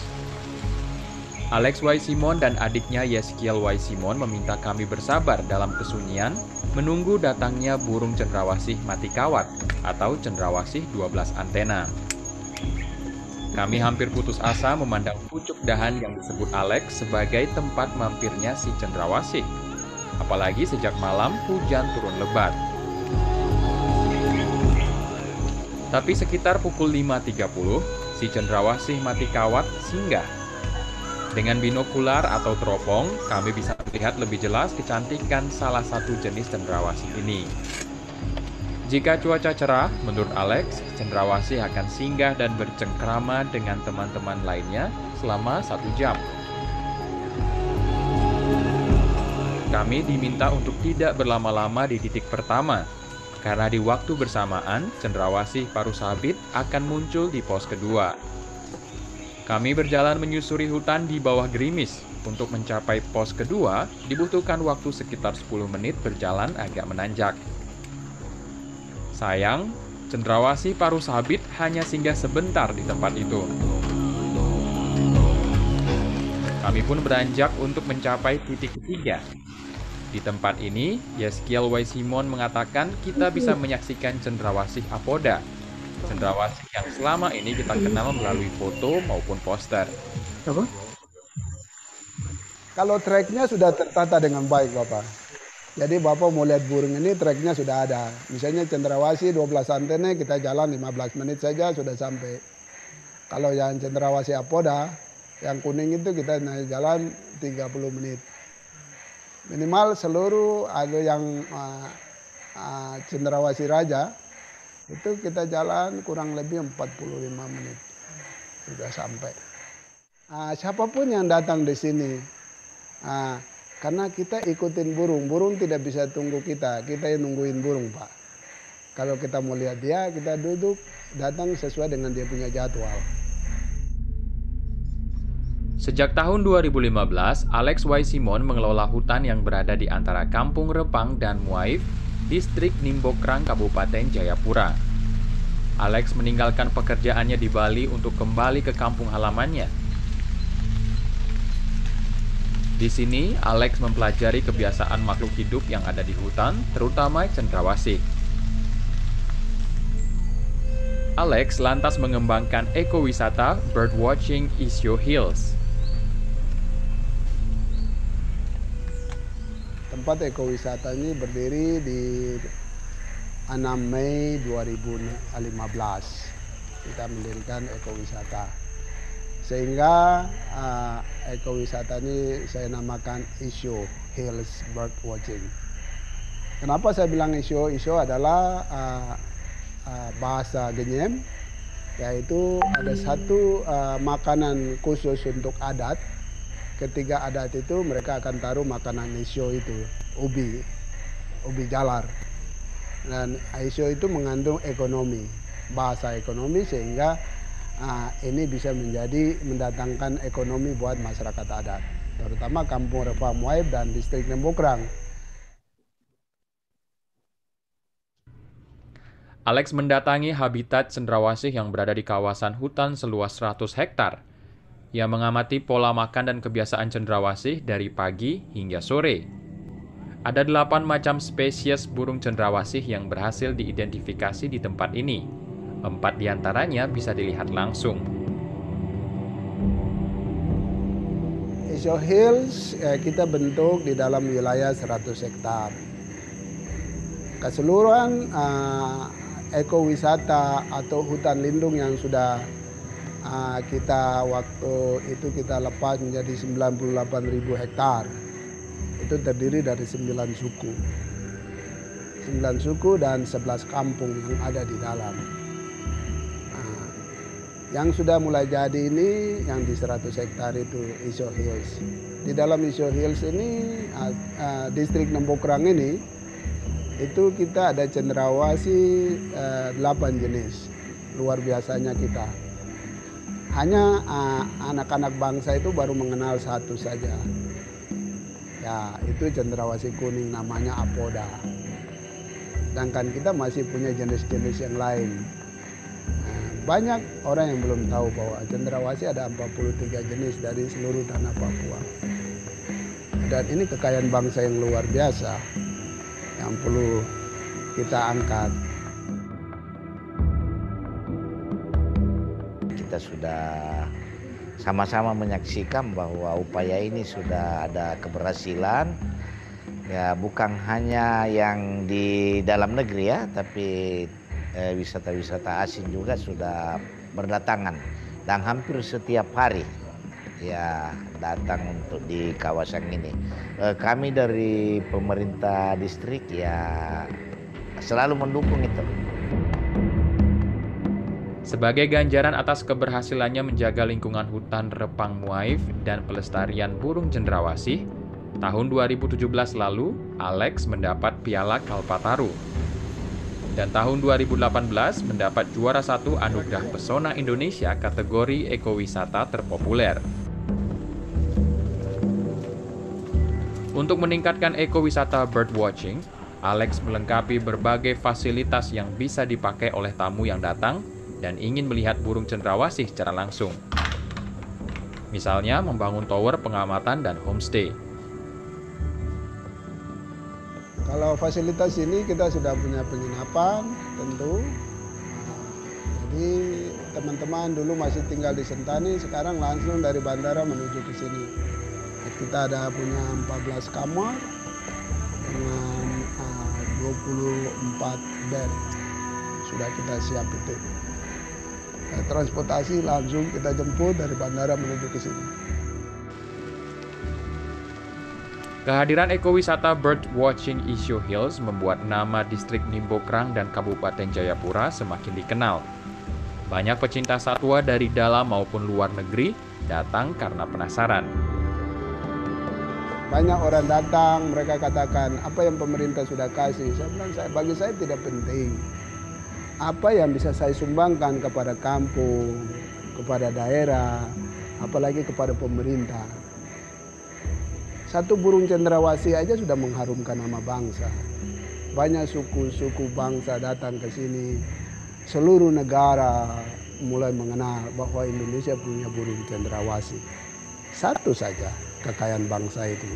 Alex Y. Simon dan adiknya Yeskiel Y. Simon meminta kami bersabar dalam kesunyian menunggu datangnya burung cendrawasih mati kawat atau cendrawasih 12 antena. Kami hampir putus asa memandang pucuk dahan yang disebut Alex sebagai tempat mampirnya si cendrawasih. Apalagi sejak malam hujan turun lebat. Tapi sekitar pukul 5.30, si cendrawasih mati kawat singgah. Dengan binokular atau teropong, kami bisa melihat lebih jelas kecantikan salah satu jenis cendrawasih ini. Jika cuaca cerah, menurut Alex, cendrawasih akan singgah dan bercengkrama dengan teman-teman lainnya selama 1 jam. Kami diminta untuk tidak berlama-lama di titik pertama, karena di waktu bersamaan, cendrawasih paruh sabit akan muncul di pos kedua. Kami berjalan menyusuri hutan di bawah gerimis. Untuk mencapai pos kedua, dibutuhkan waktu sekitar 10 menit berjalan agak menanjak. Sayang, cendrawasih paruh sabit hanya singgah sebentar di tempat itu. Kami pun beranjak untuk mencapai titik ketiga. Di tempat ini, Yeskiel Y. Simon mengatakan kita bisa menyaksikan cendrawasih apoda. Cendrawasih yang selama ini kita kenal melalui foto maupun poster. Apa? Kalau treknya sudah tertata dengan baik, Bapak. Jadi Bapak mau lihat burung ini, treknya sudah ada. Misalnya cendrawasih 12 antena, kita jalan 15 menit saja sudah sampai. Kalau yang cendrawasih apoda, yang kuning itu kita naik jalan 30 menit. Minimal seluruh ada yang cendrawasih raja, itu kita jalan kurang lebih 45 menit. Sudah sampai. Siapapun yang datang di sini, karena kita ikutin burung, burung tidak bisa tunggu kita yang nungguin burung, Pak. Kalau kita mau lihat dia, kita duduk, datang sesuai dengan dia punya jadwal. Sejak tahun 2015, Alex Y. Simon mengelola hutan yang berada di antara Kampung Repang dan Muaif, distrik Nimbokrang, Kabupaten Jayapura. Alex meninggalkan pekerjaannya di Bali untuk kembali ke kampung halamannya. Di sini, Alex mempelajari kebiasaan makhluk hidup yang ada di hutan, terutama cendrawasih. Alex lantas mengembangkan ekowisata birdwatching Isyo Hills. Tempat ekowisata ini berdiri di 6 Mei 2015. Kita mendirikan ekowisata. Sehingga ekowisata ini saya namakan Isyo Hills Birdwatching. Kenapa saya bilang Isyo? Isyo adalah bahasa Genyem, yaitu ada satu makanan khusus untuk adat. Ketiga adat itu mereka akan taruh makanan Isyo itu, ubi jalar. Dan Isyo itu mengandung ekonomi, bahasa ekonomi, sehingga ini bisa mendatangkan ekonomi buat masyarakat adat, terutama Kampung Repang Muaif dan distrik Nimbokrang. Alex mendatangi habitat cendrawasih yang berada di kawasan hutan seluas 100 hektar. Ia mengamati pola makan dan kebiasaan cendrawasih dari pagi hingga sore. Ada 8 macam spesies burung cendrawasih yang berhasil diidentifikasi di tempat ini. 4 diantaranya bisa dilihat langsung. Isyo Hills kita bentuk di dalam wilayah 100 hektar. Keseluruhan ekowisata atau hutan lindung yang sudah kita waktu itu kita lepas menjadi 98.000 hektar. Itu terdiri dari 9 suku. 9 suku dan 11 kampung yang ada di dalam. Yang sudah mulai jadi ini yang di 100 hektar itu Isyo Hills. Di dalam Isyo Hills ini, distrik Nimbokrang ini, itu kita ada cendrawasih 8 jenis. Luar biasanya kita. Hanya anak-anak bangsa itu baru mengenal 1 saja. Ya, itu cendrawasih kuning namanya apoda. Sedangkan kita masih punya jenis-jenis yang lain. Nah, banyak orang yang belum tahu bahwa cendrawasih ada 43 jenis dari seluruh tanah Papua. Dan ini kekayaan bangsa yang luar biasa yang perlu kita angkat. Kita sudah sama-sama menyaksikan bahwa upaya ini sudah ada keberhasilan. Ya, bukan hanya yang di dalam negeri ya, tapi wisata-wisata asing juga sudah berdatangan dan hampir setiap hari ya datang untuk di kawasan ini. Kami dari pemerintah distrik ya selalu mendukung itu. Sebagai ganjaran atas keberhasilannya menjaga lingkungan hutan Repang Muaif dan pelestarian burung cendrawasih, tahun 2017 lalu, Alex mendapat Piala Kalpataru. Dan tahun 2018 mendapat juara 1 Anugerah Pesona Indonesia kategori ekowisata terpopuler. Untuk meningkatkan ekowisata birdwatching, Alex melengkapi berbagai fasilitas yang bisa dipakai oleh tamu yang datang dan ingin melihat burung cendrawasih secara langsung. Misalnya membangun tower pengamatan dan homestay. Kalau fasilitas ini kita sudah punya penginapan tentu. Jadi teman-teman dulu masih tinggal di Sentani, sekarang langsung dari bandara menuju ke sini. Kita ada punya 14 kamar dengan 24 bed. Sudah kita siap itu. Transportasi langsung kita jemput dari bandara menuju ke sini. Kehadiran ekowisata birdwatching Isyo Hills membuat nama distrik Nimbokrang dan Kabupaten Jayapura semakin dikenal. Banyak pecinta satwa dari dalam maupun luar negeri datang karena penasaran. Banyak orang datang, mereka katakan, apa yang pemerintah sudah kasih? Saya bilang, bagi saya tidak penting. Apa yang bisa saya sumbangkan kepada kampung, kepada daerah, apalagi kepada pemerintah. Satu burung cendrawasih aja sudah mengharumkan nama bangsa. Banyak suku-suku bangsa datang ke sini. Seluruh negara mulai mengenal bahwa Indonesia punya burung cendrawasih. Satu saja kekayaan bangsa itu.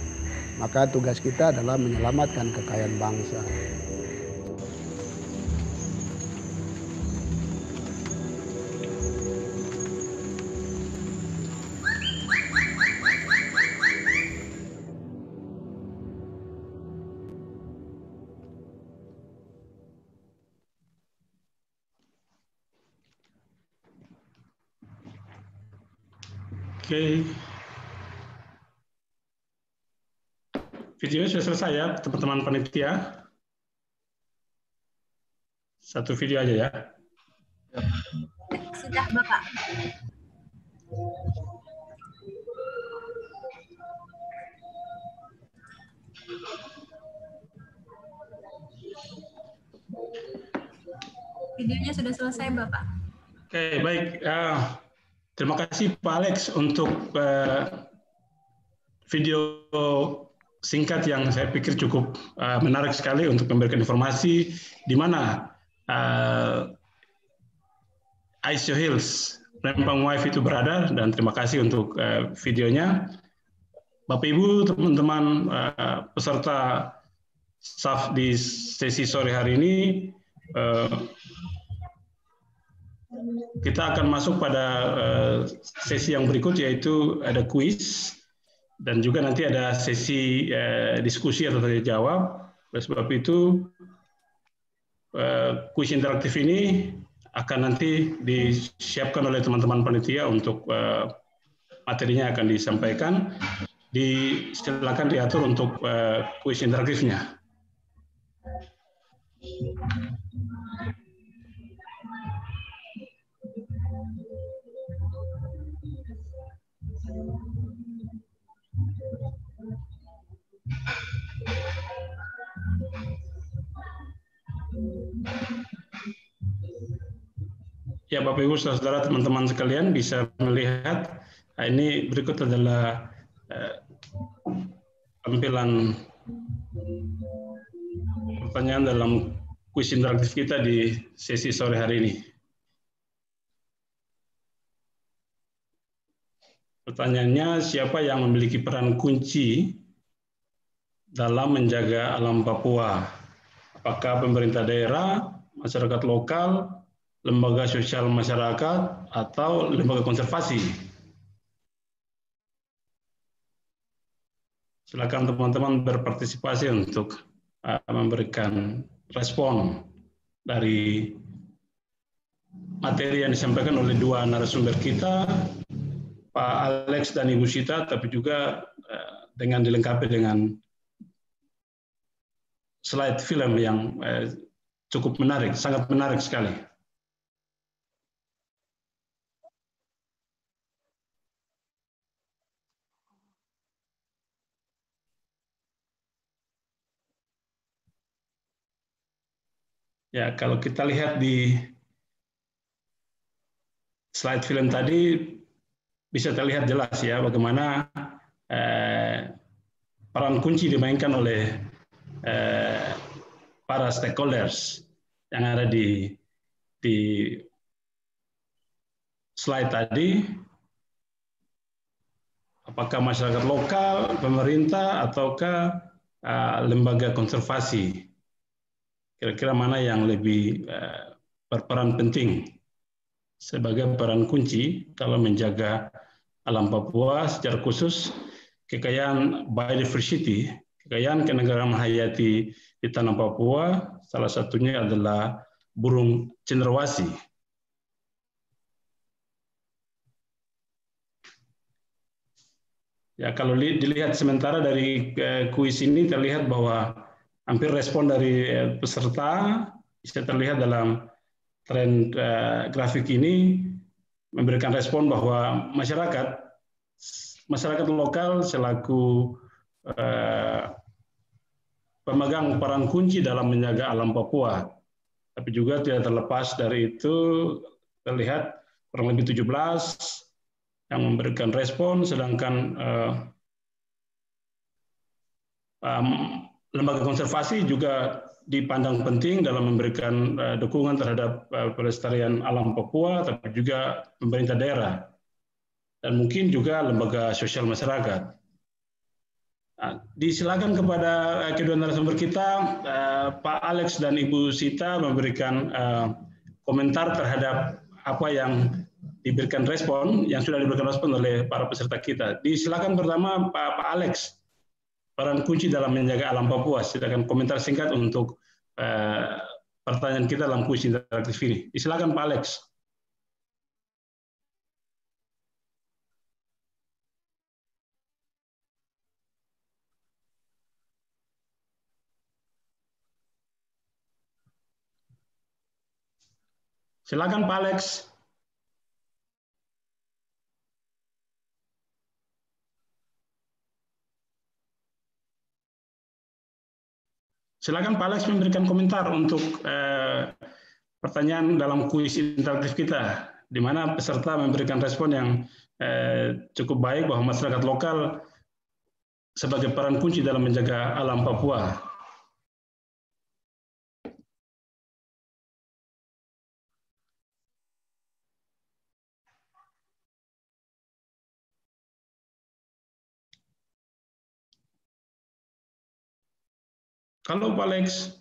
Maka tugas kita adalah menyelamatkan kekayaan bangsa. Oke. Videonya sudah selesai ya, teman-teman panitia. Satu video aja ya. Sudah, Bapak. Videonya sudah selesai, Bapak. Oke, baik. Terima kasih Pak Alex untuk video singkat yang saya pikir cukup menarik sekali untuk memberikan informasi di mana Isyo Hills, Rempang Muaif itu berada, dan terima kasih untuk videonya. Bapak Ibu, teman-teman peserta SAF di sesi sore hari ini, kita akan masuk pada sesi yang berikut, yaitu ada kuis dan juga nanti ada sesi diskusi atau tanya jawab. Oleh sebab itu, kuis interaktif ini akan nanti disiapkan oleh teman-teman panitia untuk materinya akan disampaikan. Silakan diatur untuk kuis interaktifnya. Ya, Bapak Ibu, saudara, teman-teman sekalian bisa melihat ini berikut adalah tampilan pertanyaan dalam kuis interaktif kita di sesi sore hari ini. Pertanyaannya, siapa yang memiliki peran kunci dalam menjaga alam Papua? Apakah pemerintah daerah, masyarakat lokal, lembaga sosial masyarakat, atau lembaga konservasi? Silakan teman-teman berpartisipasi untuk memberikan respon dari materi yang disampaikan oleh dua narasumber kita, Pak Alex dan Ibu Sita, tapi juga dengan dilengkapi dengan slide film yang cukup menarik, sangat menarik sekali. Ya, kalau kita lihat di slide film tadi, bisa terlihat jelas ya bagaimana peran kunci dimainkan oleh para stakeholders yang ada di slide tadi. Apakah masyarakat lokal, pemerintah, ataukah lembaga konservasi? Kira-kira mana yang lebih berperan penting sebagai peran kunci dalam menjaga alam Papua, secara khusus kekayaan biodiversity, kekayaan kenegaraan hayati di tanah Papua, salah satunya adalah burung cenderawasih. Ya, kalau dilihat sementara dari kuis ini terlihat bahwa hampir respon dari peserta bisa terlihat dalam tren grafik ini memberikan respon bahwa masyarakat lokal selaku pemegang peran kunci dalam menjaga alam Papua. Tapi juga tidak terlepas dari itu terlihat kurang lebih 17 yang memberikan respon, sedangkan lembaga konservasi juga dipandang penting dalam memberikan dukungan terhadap pelestarian alam Papua, tapi juga pemerintah daerah, dan mungkin juga lembaga sosial masyarakat. Nah, disilakan kepada kedua narasumber kita, Pak Alex dan Ibu Sita, memberikan komentar terhadap apa yang diberikan respon, yang sudah diberikan respon oleh para peserta kita. Disilakan pertama Pak Alex, peran kunci dalam menjaga alam Papua. Silakan komentar singkat untuk pertanyaan kita dalam kuis interaktif ini. Silakan Pak Alex. Silakan Pak Alex. Silakan Pak Alex memberikan komentar untuk pertanyaan dalam kuis interaktif kita, di mana peserta memberikan respon yang cukup baik bahwa masyarakat lokal sebagai peran kunci dalam menjaga alam Papua. Halo Pak Alex.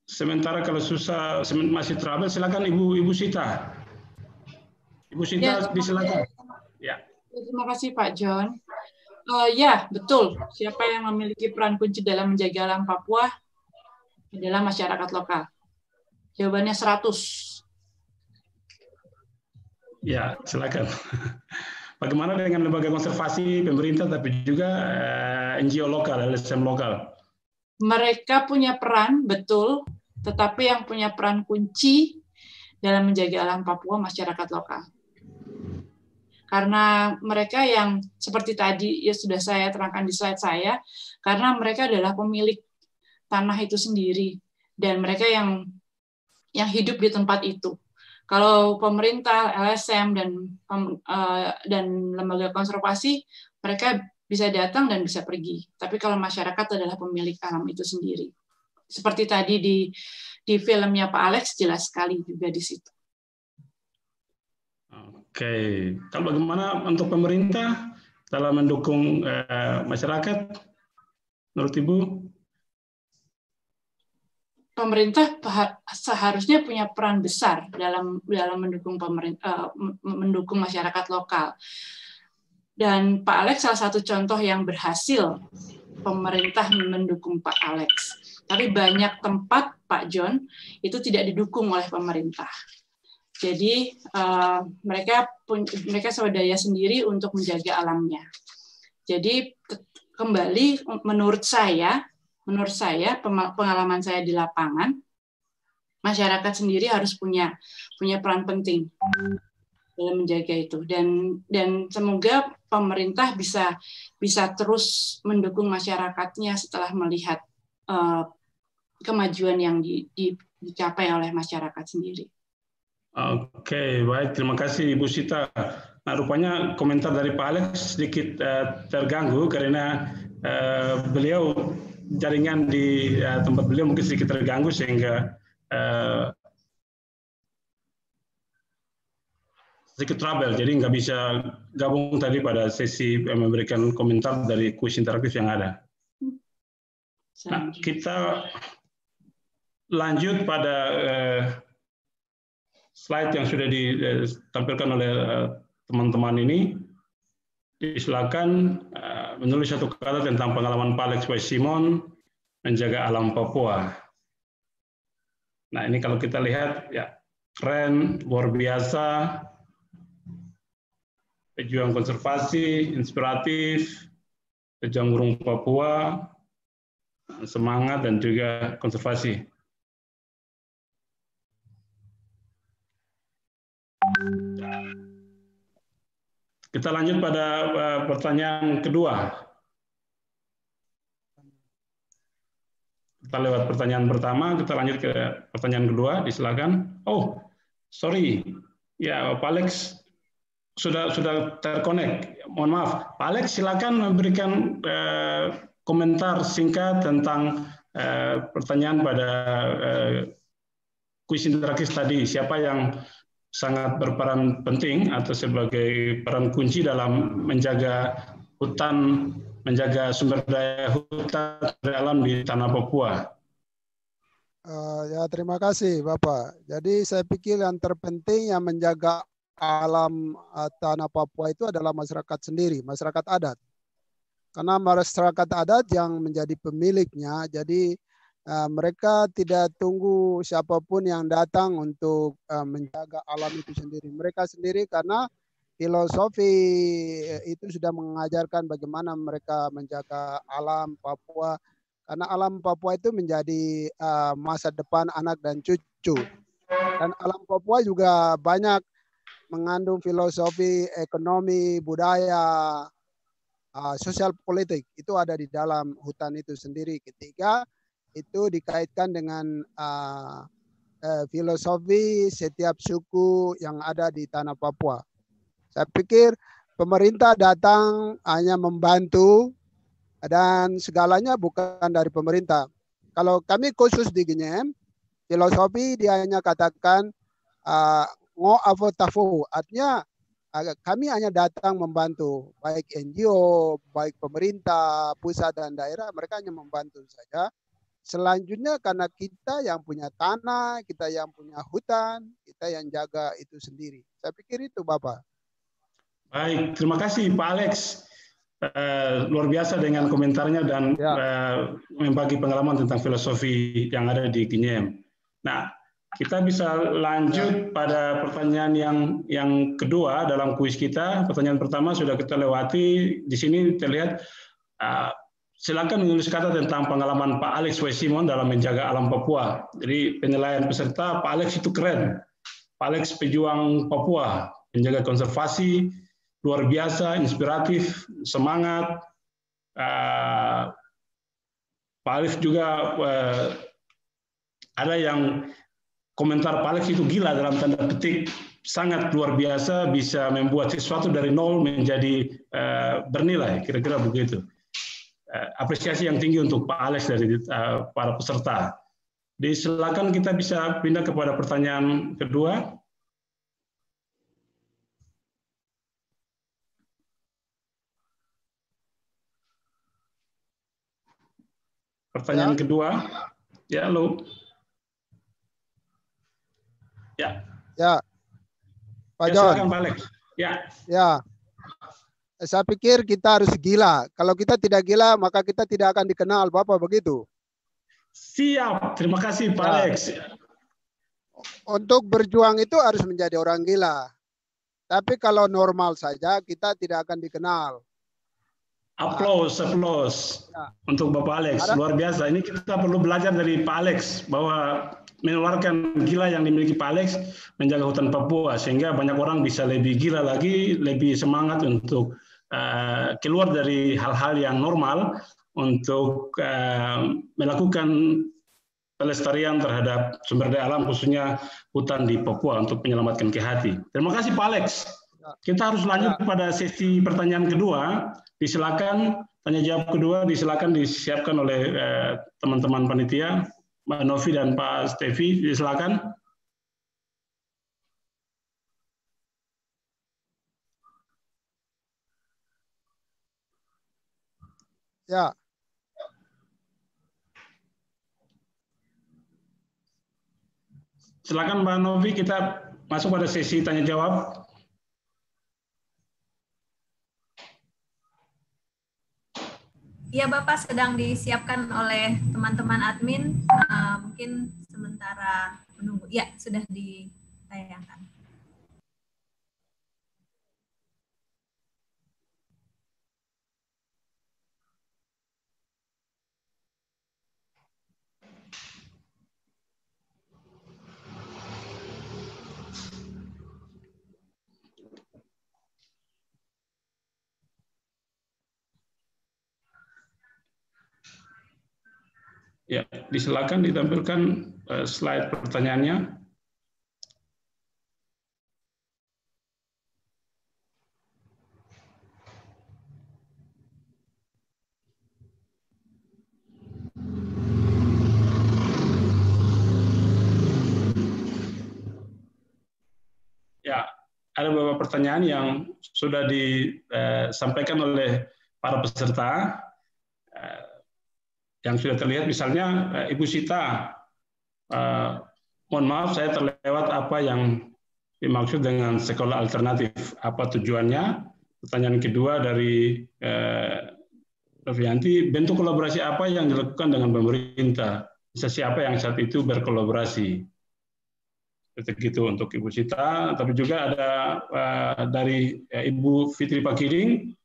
Sementara kalau susah masih trouble, silakan Ibu Sita. Ibu Sita, ya, disilakan. Ya. Terima kasih Pak John. Ya, betul. Siapa yang memiliki peran kunci dalam menjaga alam Papua adalah masyarakat lokal. Jawabannya 100. Ya, silakan. Bagaimana dengan lembaga konservasi, pemerintah, tapi juga NGO lokal, LSM lokal? Mereka punya peran, betul, tetapi yang punya peran kunci dalam menjaga alam Papua masyarakat lokal. Karena mereka yang seperti tadi ya sudah saya terangkan di slide saya, karena mereka adalah pemilik tanah itu sendiri dan mereka yang hidup di tempat itu. Kalau pemerintah, LSM dan lembaga konservasi, mereka bisa datang dan bisa pergi. Tapi kalau masyarakat adalah pemilik alam itu sendiri. Seperti tadi di filmnya Pak Alex jelas sekali juga di situ. Oke, kalau bagaimana untuk pemerintah dalam mendukung masyarakat, menurut Ibu? Pemerintah seharusnya punya peran besar dalam mendukung masyarakat lokal. Dan Pak Alex salah satu contoh yang berhasil pemerintah mendukung Pak Alex. Tapi banyak tempat, Pak John, itu tidak didukung oleh pemerintah. Jadi mereka swadaya sendiri untuk menjaga alamnya. Jadi kembali menurut saya pengalaman saya di lapangan, masyarakat sendiri harus punya peran penting dalam menjaga itu, dan semoga pemerintah bisa terus mendukung masyarakatnya setelah melihat kemajuan yang dicapai oleh masyarakat sendiri. Oke, baik, terima kasih Ibu Sita. Nah, rupanya komentar dari Pak Alex sedikit terganggu karena beliau jaringan di tempat beliau mungkin sedikit terganggu sehingga sedikit trouble, jadi nggak bisa gabung tadi pada sesi memberikan komentar dari kuis interaktif yang ada. Nah, kita lanjut pada slide yang sudah ditampilkan oleh teman-teman ini. Silakan menulis satu kata tentang pengalaman Pak Alex Y. Simon menjaga alam Papua. Nah, ini kalau kita lihat, ya keren, luar biasa, pejuang konservasi, inspiratif, pejuang burung Papua, semangat dan juga konservasi. Kita lanjut pada pertanyaan kedua. Kita lewat pertanyaan pertama, kita lanjut ke pertanyaan kedua, disilakan. Oh, sorry. Ya, Pak Alex sudah terkonek. Mohon maaf. Pak Alex silakan memberikan komentar singkat tentang pertanyaan pada kuis interaktif tadi. Siapa yang sangat berperan penting atau sebagai peran kunci dalam menjaga hutan, menjaga sumber daya hutan alam di tanah Papua. Ya, terima kasih Bapak. Jadi saya pikir yang terpenting yang menjaga alam tanah Papua itu adalah masyarakat sendiri, masyarakat adat. Karena masyarakat adat yang menjadi pemiliknya, jadi mereka tidak tunggu siapapun yang datang untuk menjaga alam itu sendiri. Mereka sendiri karena filosofi itu sudah mengajarkan bagaimana mereka menjaga alam Papua. Karena alam Papua itu menjadi masa depan anak dan cucu. Dan alam Papua juga banyak mengandung filosofi, ekonomi, budaya, sosial politik. Itu ada di dalam hutan itu sendiri. Ketiga, itu dikaitkan dengan filosofi setiap suku yang ada di tanah Papua. Saya pikir pemerintah datang hanya membantu dan segalanya bukan dari pemerintah. Kalau kami khusus di Ginem, filosofi dia hanya katakan ngo avotafu, artinya kami hanya datang membantu, baik NGO, baik pemerintah, pusat dan daerah, mereka hanya membantu saja. Selanjutnya karena kita yang punya tanah, kita yang punya hutan, kita yang jaga itu sendiri. Saya pikir itu Bapak. Baik, terima kasih Pak Alex. Luar biasa dengan komentarnya dan membagi pengalaman tentang filosofi yang ada di Ginem. Nah, kita bisa lanjut pada pertanyaan yang kedua dalam kuis kita. Pertanyaan pertama sudah kita lewati. Di sini terlihat silakan menulis kata tentang pengalaman Pak Alex Y. Simon dalam menjaga alam Papua. Jadi penilaian peserta, Pak Alex itu keren. Pak Alex pejuang Papua, menjaga konservasi, luar biasa, inspiratif, semangat. Pak Alex juga ada yang komentar Pak Alex itu gila dalam tanda petik, sangat luar biasa, bisa membuat sesuatu dari nol menjadi bernilai, kira-kira begitu. Apresiasi yang tinggi untuk Pak Alex dari para peserta. Silakan kita bisa pindah kepada pertanyaan kedua. Pertanyaan kedua, ya, halo. Ya. Ya, Pak Ya, John. silakan Pak Alex. Ya. Ya, saya pikir kita harus gila. Kalau kita tidak gila, maka kita tidak akan dikenal, Bapak begitu. Siap, terima kasih Pak Alex. Untuk berjuang itu harus menjadi orang gila. Tapi kalau normal saja, kita tidak akan dikenal. Aplaus untuk Bapak Alex, luar biasa. Ini kita perlu belajar dari Pak Alex bahwa menularkan gila yang dimiliki Pak Alex menjaga hutan Papua sehingga banyak orang bisa lebih gila lagi, lebih semangat untuk keluar dari hal-hal yang normal untuk melakukan pelestarian terhadap sumber daya alam khususnya hutan di Papua untuk menyelamatkan Kehati. Terima kasih Pak Alex. Kita harus lanjut pada sesi pertanyaan kedua. Disilakan tanya jawab kedua, disilakan disiapkan oleh teman-teman panitia, Mbak Novi dan Pak Stevi, disilakan. Ya. Silakan Mbak Novi, kita masuk pada sesi tanya jawab. Iya Bapak, sedang disiapkan oleh teman-teman admin, mungkin sementara menunggu. Ya, sudah ditayangkan. Ya, disilakan ditampilkan slide pertanyaannya. Ya, ada beberapa pertanyaan yang sudah disampaikan oleh para peserta. Yang sudah terlihat misalnya Ibu Sita, mohon maaf saya terlewat apa yang dimaksud dengan sekolah alternatif, apa tujuannya? Pertanyaan kedua dari Novianti, bentuk kolaborasi apa yang dilakukan dengan pemerintah? Bisa siapa yang saat itu berkolaborasi? Seperti itu untuk Ibu Sita, tapi juga ada dari Ibu Fitri Pakiring.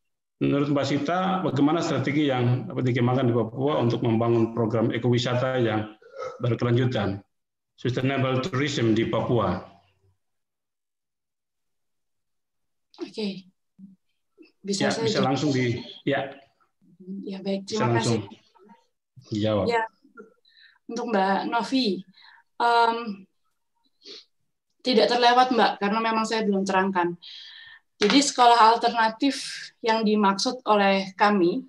Menurut Mbak Sita, bagaimana strategi yang dapat dikembangkan di Papua untuk membangun program ekowisata yang berkelanjutan, sustainable tourism di Papua? Oke, bisa saya bisa langsung ya. Ya baik, terima kasih. Dijawab. Ya, untuk Mbak Novi, tidak terlewat Mbak, karena memang saya belum terangkan. Jadi sekolah alternatif yang dimaksud oleh kami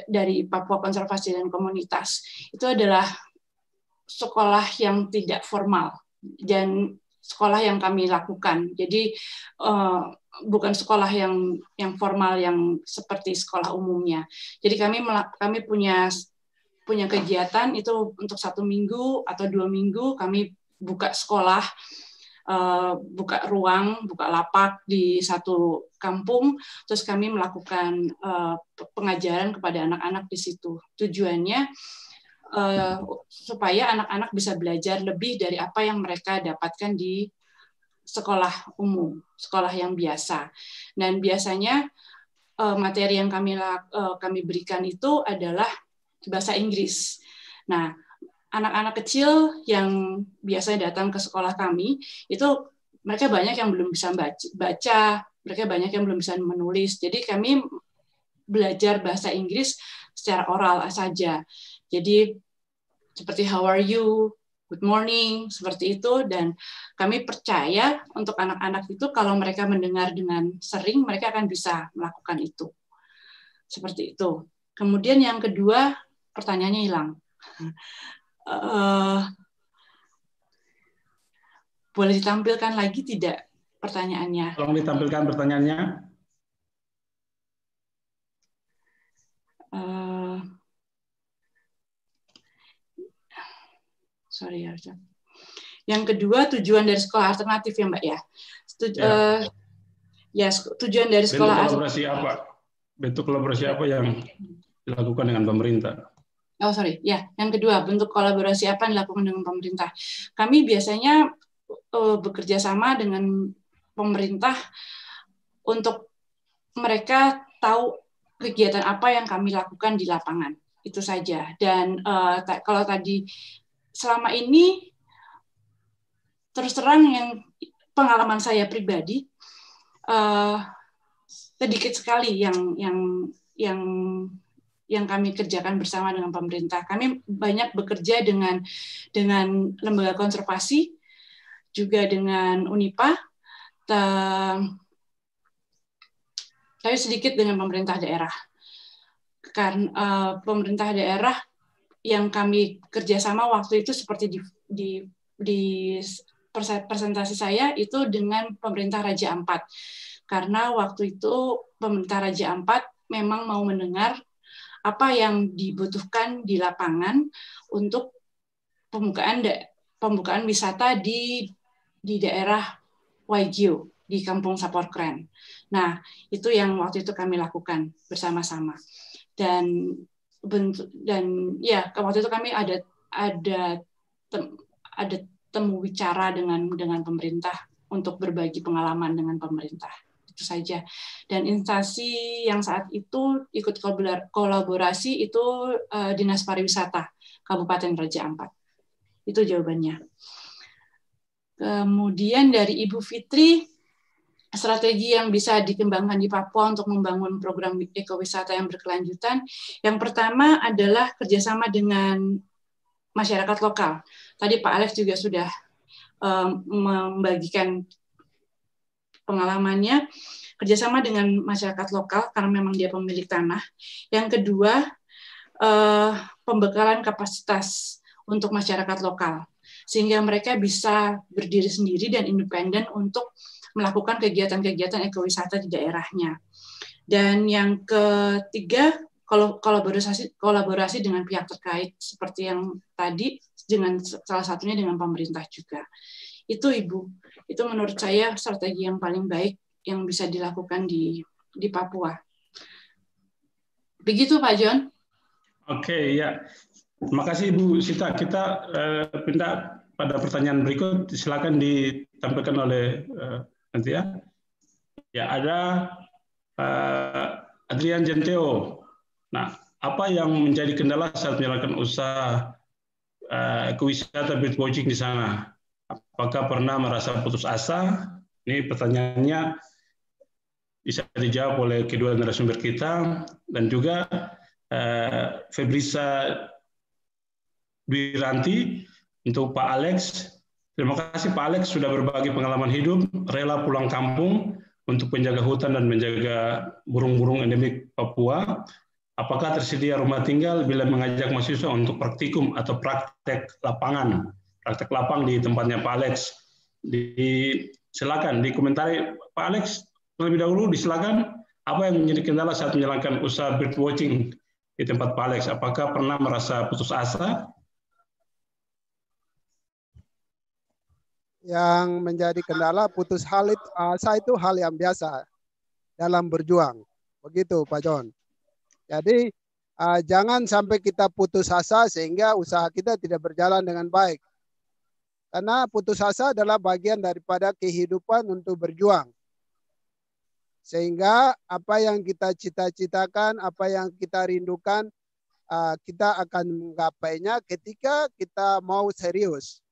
dari Papua Konservasi dan Komunitas itu adalah sekolah yang tidak formal dan sekolah yang kami lakukan. Jadi bukan sekolah yang formal yang seperti sekolah umumnya. Jadi kami punya kegiatan itu untuk 1 minggu atau 2 minggu kami buka sekolah. Buka ruang, buka lapak di satu kampung, terus kami melakukan pengajaran kepada anak-anak di situ. Tujuannya supaya anak-anak bisa belajar lebih dari apa yang mereka dapatkan di sekolah umum, sekolah yang biasa. Dan biasanya materi yang kami berikan itu adalah bahasa Inggris. Nah, anak-anak kecil yang biasanya datang ke sekolah kami, itu mereka banyak yang belum bisa baca, mereka banyak yang belum bisa menulis. Jadi kami belajar bahasa Inggris secara oral saja. Jadi seperti how are you, good morning, seperti itu. Dan kami percaya untuk anak-anak itu kalau mereka mendengar dengan sering, mereka akan bisa melakukan itu. Seperti itu. Kemudian yang kedua, pertanyaannya hilang. Boleh ditampilkan lagi tidak pertanyaannya? Tolong ditampilkan pertanyaannya. Sorry ya. Yang kedua, tujuan dari sekolah alternatif ya Mbak ya. Tujuan dari sekolah alternatif. Bentuk kolaborasi apa yang dilakukan dengan pemerintah? Oh sorry, ya. Yang kedua, bentuk kolaborasi apa yang dilakukan dengan pemerintah? Kami biasanya bekerja sama dengan pemerintah untuk mereka tahu kegiatan apa yang kami lakukan di lapangan. Itu saja. Dan kalau tadi selama ini terus terang yang pengalaman saya pribadi sedikit sekali yang kami kerjakan bersama dengan pemerintah. Kami banyak bekerja dengan lembaga konservasi, juga dengan Unipa, tapi sedikit dengan pemerintah daerah. Karena pemerintah daerah yang kami kerjasama waktu itu seperti di presentasi saya itu dengan pemerintah Raja Ampat, karena waktu itu pemerintah Raja Ampat memang mau mendengar apa yang dibutuhkan di lapangan untuk pembukaan wisata di daerah Waigeo, di Kampung Saporkren. Nah, itu yang waktu itu kami lakukan bersama-sama. Dan ya waktu itu kami ada temu bicara dengan pemerintah untuk berbagi pengalaman dengan pemerintah. Itu saja. Dan instansi yang saat itu ikut kolaborasi itu Dinas Pariwisata Kabupaten Raja Ampat. Itu jawabannya. Kemudian dari Ibu Fitri, strategi yang bisa dikembangkan di Papua untuk membangun program ekowisata yang berkelanjutan. Yang pertama adalah kerjasama dengan masyarakat lokal. Tadi Pak Alex juga sudah membagikan pengalamannya, kerjasama dengan masyarakat lokal karena memang dia pemilik tanah. Yang kedua, pembekalan kapasitas untuk masyarakat lokal, sehingga mereka bisa berdiri sendiri dan independen untuk melakukan kegiatan-kegiatan ekowisata di daerahnya. Dan yang ketiga, kolaborasi dengan pihak terkait seperti yang tadi, dengan salah satunya dengan pemerintah juga. Itu Ibu, itu menurut saya strategi yang paling baik yang bisa dilakukan di Papua. Begitu Pak John. Oke, ya. Terima kasih Ibu Sita. Kita pindah pada pertanyaan berikut. Silakan ditampilkan oleh nanti ya. Ya, ada Adrian Genteo. Nah, apa yang menjadi kendala saat menjalankan usaha ekowisata birdwatching di sana? Apakah pernah merasa putus asa? Ini pertanyaannya bisa dijawab oleh kedua narasumber kita, dan juga Febrisa Wiranti untuk Pak Alex. Terima kasih Pak Alex sudah berbagi pengalaman hidup, rela pulang kampung untuk menjaga hutan dan menjaga burung-burung endemik Papua. Apakah tersedia rumah tinggal bila mengajak mahasiswa untuk praktikum atau praktek lapangan, praktek lapang di tempatnya Pak Alex? Silakan dikomentari Pak Alex terlebih dahulu. Disilakan, apa yang menjadi kendala saat menjalankan usaha birdwatching di tempat Pak Alex? Apakah pernah merasa putus asa? Yang menjadi kendala putus asa itu hal yang biasa dalam berjuang. Begitu Pak John. Jadi jangan sampai kita putus asa sehingga usaha kita tidak berjalan dengan baik. Karena putus asa adalah bagian daripada kehidupan untuk berjuang. Sehingga apa yang kita cita-citakan, apa yang kita rindukan, kita akan menggapainya ketika kita mau serius.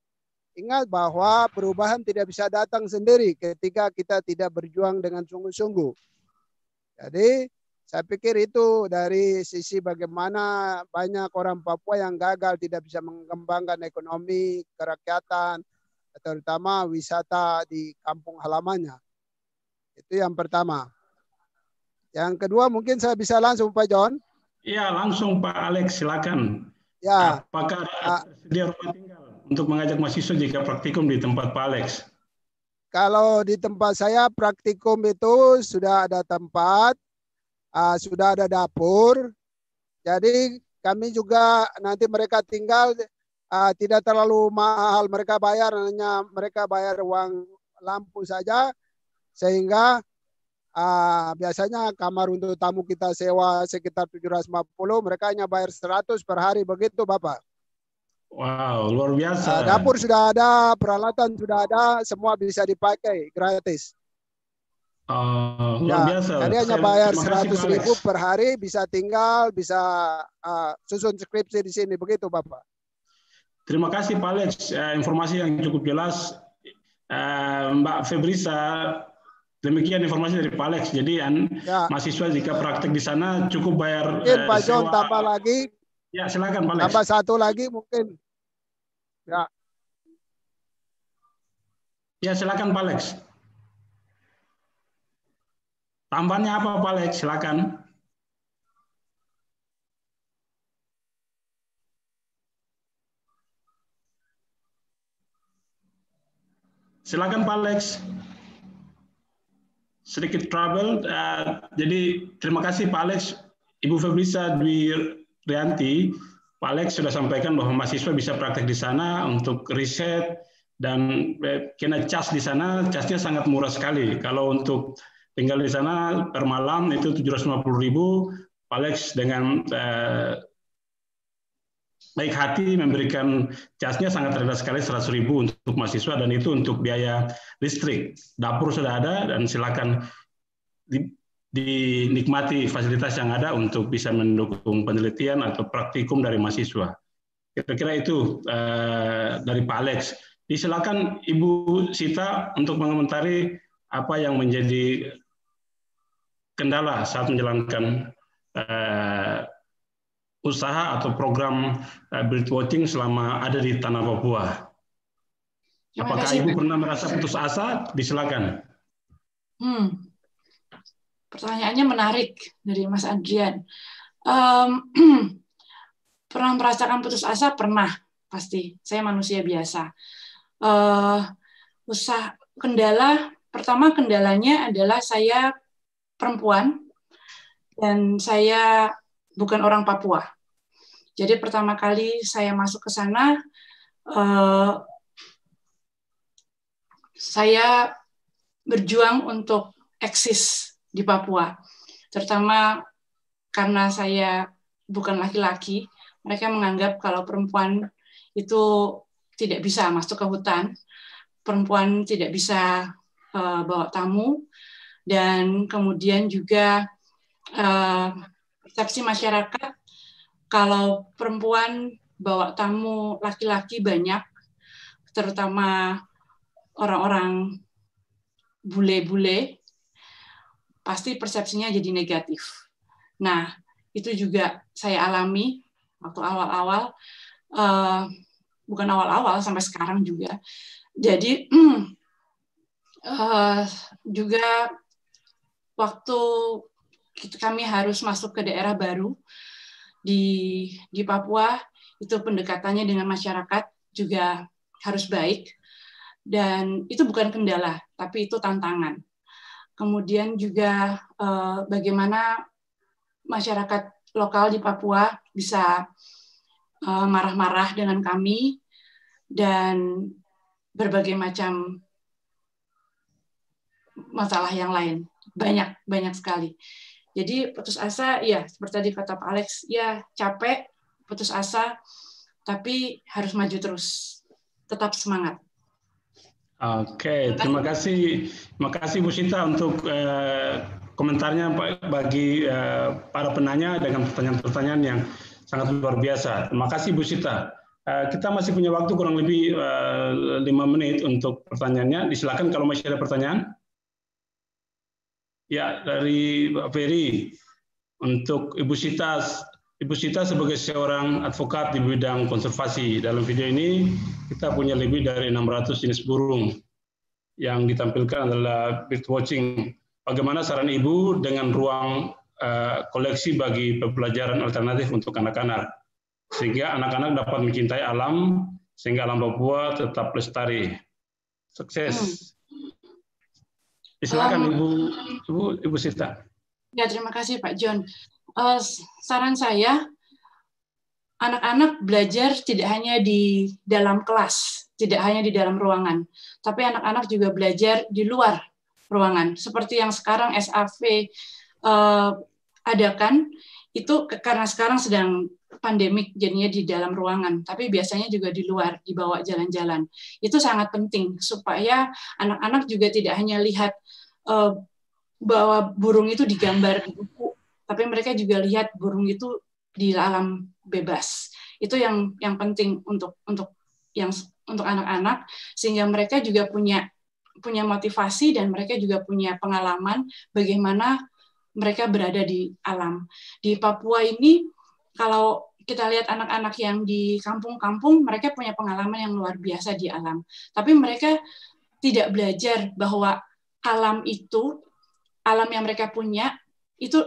Ingat bahwa perubahan tidak bisa datang sendiri ketika kita tidak berjuang dengan sungguh-sungguh. Jadi Saya pikir itu dari sisi bagaimana banyak orang Papua yang gagal tidak bisa mengembangkan ekonomi, kerakyatan, terutama wisata di kampung halamannya. Itu yang pertama. Yang kedua mungkin saya bisa langsung Pak John. Iya, langsung Pak Alex, silakan. Ya. Apakah tersedia rumah tinggal untuk mengajak mahasiswa jika praktikum di tempat Pak Alex? Kalau di tempat saya praktikum itu sudah ada tempat, sudah ada dapur. Jadi kami juga nanti mereka tinggal tidak terlalu mahal mereka bayar, hanya mereka bayar uang lampu saja, sehingga biasanya kamar untuk tamu kita sewa sekitar 750, mereka hanya bayar 100 per hari, begitu Bapak. Wow, luar biasa. Dapur sudah ada, peralatan sudah ada, semua bisa dipakai gratis. Luar biasa. Jadi hanya bayar 100.000 per hari, bisa tinggal, bisa susun skripsi di sini, begitu Bapak. Terima kasih Pak Alex, informasi yang cukup jelas. Mbak Febrisa, demikian informasi dari Pak Alex. Jadi mahasiswa jika praktek di sana cukup bayar. Mungkin Pak John tambah lagi. Ya silakan Pak Alex. Tambah satu lagi mungkin. Ya. Ya silakan Pak Alex. Tambahannya apa Pak Alex? Silakan. Silakan Pak Alex. Sedikit trouble. Jadi terima kasih Pak Alex, Ibu Febrisa Dwi Rianti. Pak Alex sudah sampaikan bahwa mahasiswa bisa praktek di sana untuk riset dan karena cas di sana, casnya sangat murah sekali. Kalau untuk tinggal di sana per malam itu 750.000. Pak Alex dengan baik hati memberikan casnya sangat rendah sekali 100.000 untuk mahasiswa, dan itu untuk biaya listrik. Dapur sudah ada dan silakan dinikmati fasilitas yang ada untuk bisa mendukung penelitian atau praktikum dari mahasiswa. Kira-kira itu dari Pak Alex. Silakan Ibu Sita untuk mengomentari apa yang menjadi kendala saat menjalankan usaha atau program birdwatching selama ada di tanah Papua. Apakah Ibu pernah merasa putus asa? Disilakan. Pertanyaannya menarik dari Mas Adrian. Pernah merasakan putus asa? Pernah, pasti. Saya manusia biasa. Pertama kendalanya adalah saya perempuan dan saya bukan orang Papua. Jadi pertama kali saya masuk ke sana, saya berjuang untuk eksis di Papua, terutama karena saya bukan laki-laki. Mereka menganggap kalau perempuan itu tidak bisa masuk ke hutan, perempuan tidak bisa bawa tamu, dan kemudian juga persepsi masyarakat kalau perempuan bawa tamu laki-laki banyak, terutama orang-orang bule-bule, pasti persepsinya jadi negatif. Nah, itu juga saya alami waktu awal-awal, bukan awal-awal, sampai sekarang juga. Jadi, juga waktu kami harus masuk ke daerah baru di Papua, itu pendekatannya dengan masyarakat juga harus baik, dan itu bukan kendala, tapi itu tantangan. Kemudian juga bagaimana masyarakat lokal di Papua bisa marah-marah dengan kami, dan berbagai macam masalah yang lain. Banyak sekali. Jadi putus asa, ya seperti tadi kata Pak Alex, ya capek, putus asa, tapi harus maju terus. Tetap semangat. Oke, terima kasih Bu Sita untuk komentarnya bagi para penanya dengan pertanyaan-pertanyaan yang sangat luar biasa. Terima kasih Bu Sita. Kita masih punya waktu kurang lebih 5 menit untuk pertanyaannya. Disilakan kalau masih ada pertanyaan. Ya, dari Pak Ferry. Untuk Ibu Sita sebagai seorang advokat di bidang konservasi. Dalam video ini kita punya lebih dari 600 jenis burung. Yang ditampilkan adalah bird watching. Bagaimana saran Ibu dengan ruang koleksi bagi pembelajaran alternatif untuk anak-anak, sehingga anak-anak dapat mencintai alam, sehingga alam Papua tetap lestari. Sukses. Silakan Ibu Sita. Ya, terima kasih Pak John. Saran saya, anak-anak belajar tidak hanya di dalam kelas, tidak hanya di dalam ruangan, tapi anak-anak juga belajar di luar ruangan. Seperti yang sekarang SAV adakan, itu karena sekarang sedang pandemik, jadinya di dalam ruangan, tapi biasanya juga di luar, dibawa jalan-jalan. Itu sangat penting, supaya anak-anak juga tidak hanya lihat bahwa burung itu digambar di buku, tapi mereka juga lihat burung itu di alam bebas. Itu yang penting untuk anak-anak, sehingga mereka juga punya motivasi dan mereka juga punya pengalaman bagaimana mereka berada di alam. Di Papua ini, kalau kita lihat anak-anak yang di kampung-kampung, mereka punya pengalaman yang luar biasa di alam. Tapi mereka tidak belajar bahwa alam yang mereka punya, itu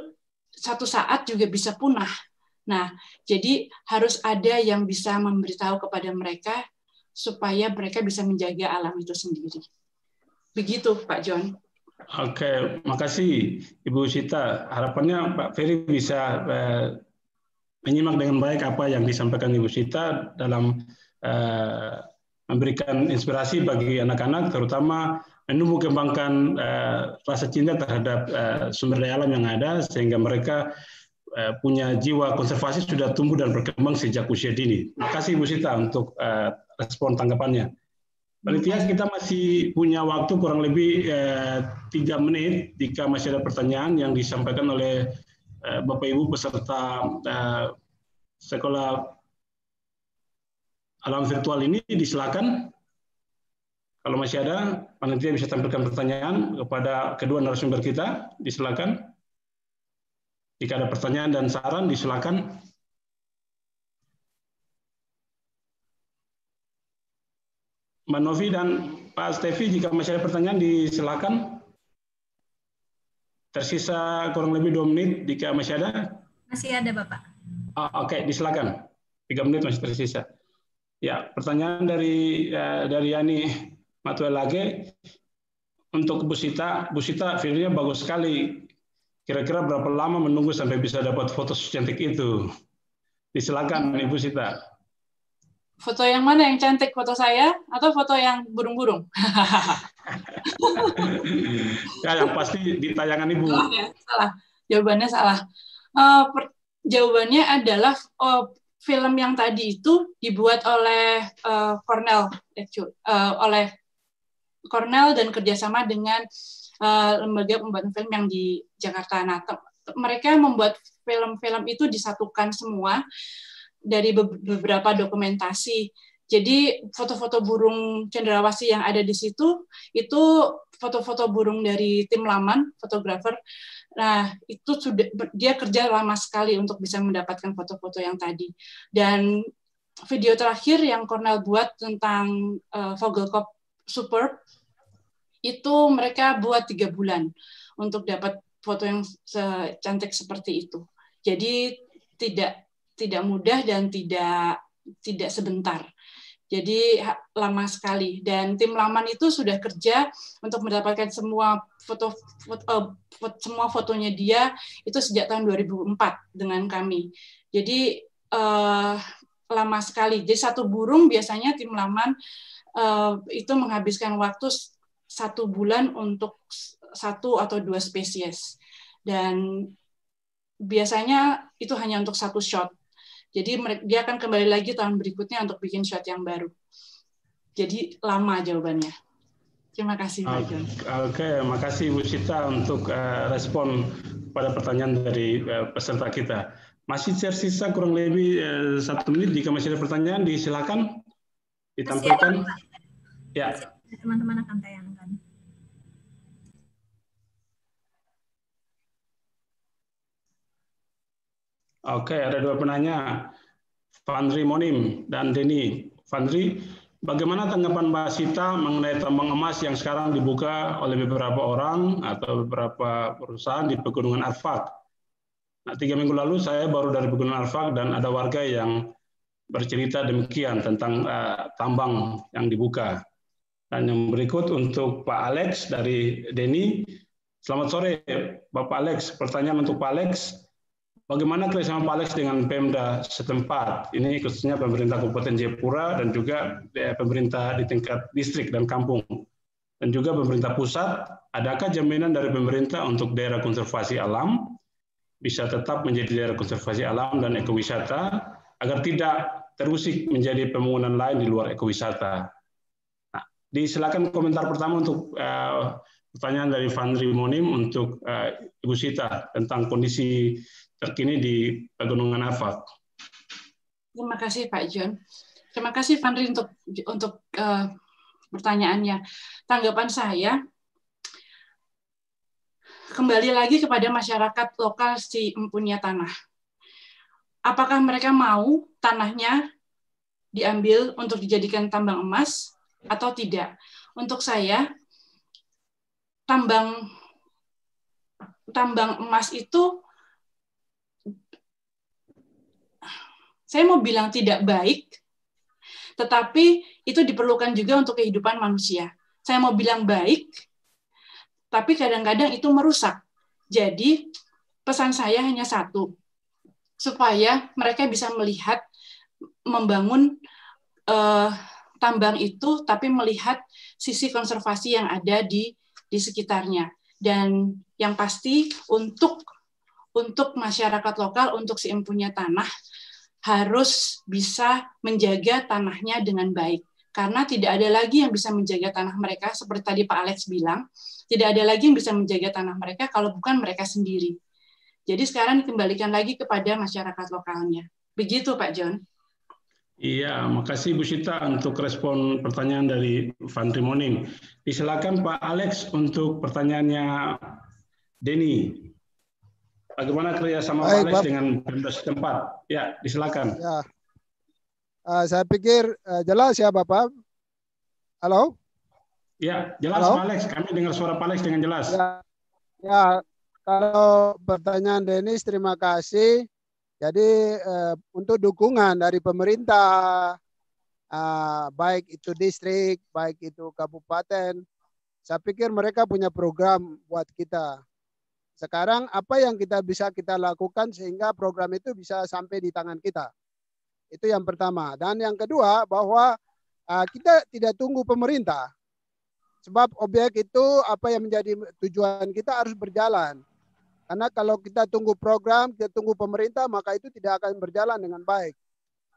satu saat juga bisa punah. Nah, jadi harus ada yang bisa memberitahu kepada mereka supaya mereka bisa menjaga alam itu sendiri. Begitu, Pak John. Oke, makasih Ibu Sita. Harapannya Pak Ferry bisa menyimak dengan baik apa yang disampaikan Ibu Sita dalam memberikan inspirasi bagi anak-anak, terutama menumbuh kembangkan rasa cinta terhadap sumber daya alam yang ada, sehingga mereka punya jiwa konservasi sudah tumbuh dan berkembang sejak usia dini. Terima kasih Ibu Sita untuk respon tanggapannya. Panitia, kita masih punya waktu kurang lebih 3 menit jika masih ada pertanyaan yang disampaikan oleh Bapak Ibu peserta sekolah alam virtual ini. Disilakan. Kalau masih ada, panitia bisa tampilkan pertanyaan kepada kedua narasumber kita. Disilakan. Jika ada pertanyaan dan saran, disilakan. Mbak Novi dan Pak Stevi, jika masih ada pertanyaan, disilakan. Tersisa kurang lebih 2 menit, jika masih ada. Masih ada, Bapak. Oke, disilakan. 3 menit masih tersisa. Ya, pertanyaan dari Yani Matuelage untuk Bu Sita. Bu Sita, videonya bagus sekali. Kira-kira berapa lama menunggu sampai bisa dapat foto secantik itu? Disilakan, Ibu Sita. Foto yang mana yang cantik? Foto saya atau foto yang burung-burung? Ya, yang pasti di tayangan Ibu. Oh, ya, salah. Jawabannya salah. Jawabannya adalah film yang tadi itu dibuat oleh Cornell dan kerjasama dengan lembaga pembuatan film yang di Jakarta. Nah, mereka membuat film-film itu disatukan semua dari beberapa dokumentasi. Jadi foto-foto burung cendrawasih yang ada di situ itu foto-foto burung dari tim Laman, fotografer. Nah, itu sudah dia kerja lama sekali untuk bisa mendapatkan foto-foto yang tadi. Dan video terakhir yang Cornell buat tentang Vogelkop Superb itu mereka buat 3 bulan untuk dapat foto yang cantik seperti itu. Jadi tidak mudah dan tidak sebentar. Jadi lama sekali. Dan tim Laman itu sudah kerja untuk mendapatkan semua fotonya dia itu sejak tahun 2004 dengan kami. Jadi lama sekali. Jadi satu burung biasanya tim Laman itu menghabiskan waktu 1 bulan untuk 1 atau 2 spesies. Dan biasanya itu hanya untuk 1 shot. Jadi dia akan kembali lagi tahun berikutnya untuk bikin shot yang baru. Jadi lama jawabannya. Terima kasih, Pak John. Oke, makasih Bu Sita untuk respon pada pertanyaan dari peserta kita. Masih tersisa kurang lebih 1 menit. Jika masih ada pertanyaan, disilakan ditampilkan. Ya. Teman-teman akan tayangkan. Oke, ada dua penanya, Fandri Monim dan Denny. Fandri, bagaimana tanggapan Mbak Sita mengenai tambang emas yang sekarang dibuka oleh beberapa orang atau beberapa perusahaan di Pegunungan Arfak? Nah, 3 minggu lalu saya baru dari Pegunungan Arfak dan ada warga yang bercerita demikian tentang tambang yang dibuka. Dan yang berikut untuk Pak Alex dari Denny. Selamat sore, Bapak Alex. Pertanyaan untuk Pak Alex. Bagaimana kerjasama Pak Alex dengan Pemda setempat? Ini khususnya pemerintah Kabupaten Jayapura dan juga pemerintah di tingkat distrik dan kampung. Dan juga pemerintah pusat, adakah jaminan dari pemerintah untuk daerah konservasi alam bisa tetap menjadi daerah konservasi alam dan ekowisata agar tidak terusik menjadi pembangunan lain di luar ekowisata? Nah, disilakan komentar pertama untuk pertanyaan dari Fandri Monim untuk Ibu Sita tentang kondisi terkini di Pegunungan Arfak. Terima kasih Pak John. Terima kasih Fandri untuk pertanyaannya. Tanggapan saya kembali lagi kepada masyarakat lokal si empunya tanah. Apakah mereka mau tanahnya diambil untuk dijadikan tambang emas atau tidak? Untuk saya, tambang emas itu saya mau bilang tidak baik, tetapi itu diperlukan juga untuk kehidupan manusia. Saya mau bilang baik, tapi kadang-kadang itu merusak. Jadi, pesan saya hanya satu, supaya mereka bisa melihat, membangun tambang itu, tapi melihat sisi konservasi yang ada di sekitarnya. Dan yang pasti, untuk masyarakat lokal, untuk si empunya tanah, harus bisa menjaga tanahnya dengan baik. Karena tidak ada lagi yang bisa menjaga tanah mereka, seperti tadi Pak Alex bilang, tidak ada lagi yang bisa menjaga tanah mereka kalau bukan mereka sendiri. Jadi sekarang dikembalikan lagi kepada masyarakat lokalnya. Begitu Pak John. Iya, makasih Bu Sita untuk respon pertanyaan dari Fandri Monim. Disilakan Pak Alex untuk pertanyaannya Denny. Bagaimana kerjasama Pak Alex dengan Pemda setempat? Ya, disilakan. Ya. Saya pikir jelas ya Bapak. Halo? Ya, jelas Halo? Pak Alex. Kami dengar suara Pak Alex dengan jelas. Ya, kalau pertanyaan Denis, terima kasih. Jadi untuk dukungan dari pemerintah, baik itu distrik, baik itu kabupaten, saya pikir mereka punya program buat kita. Sekarang apa yang bisa kita lakukan sehingga program itu bisa sampai di tangan kita. Itu yang pertama. Dan yang kedua bahwa kita tidak tunggu pemerintah. Sebab objek itu apa yang menjadi tujuan kita harus berjalan. Karena kalau kita tunggu program, kita tunggu pemerintah, maka itu tidak akan berjalan dengan baik.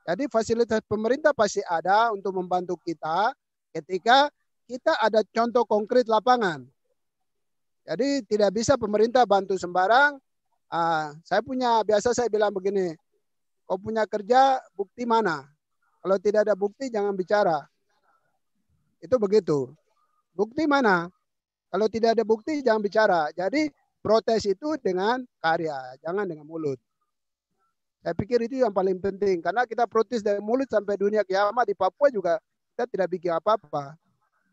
Jadi fasilitas pemerintah pasti ada untuk membantu kita ketika kita ada contoh konkret lapangan. Jadi tidak bisa pemerintah bantu sembarang. Biasa saya bilang begini, kau punya kerja, bukti mana? Kalau tidak ada bukti, jangan bicara. Itu begitu. Bukti mana? Kalau tidak ada bukti, jangan bicara. Jadi protes itu dengan karya, jangan dengan mulut. Saya pikir itu yang paling penting. Karena kita protes dari mulut sampai dunia kiamat di Papua juga kita tidak bikin apa-apa.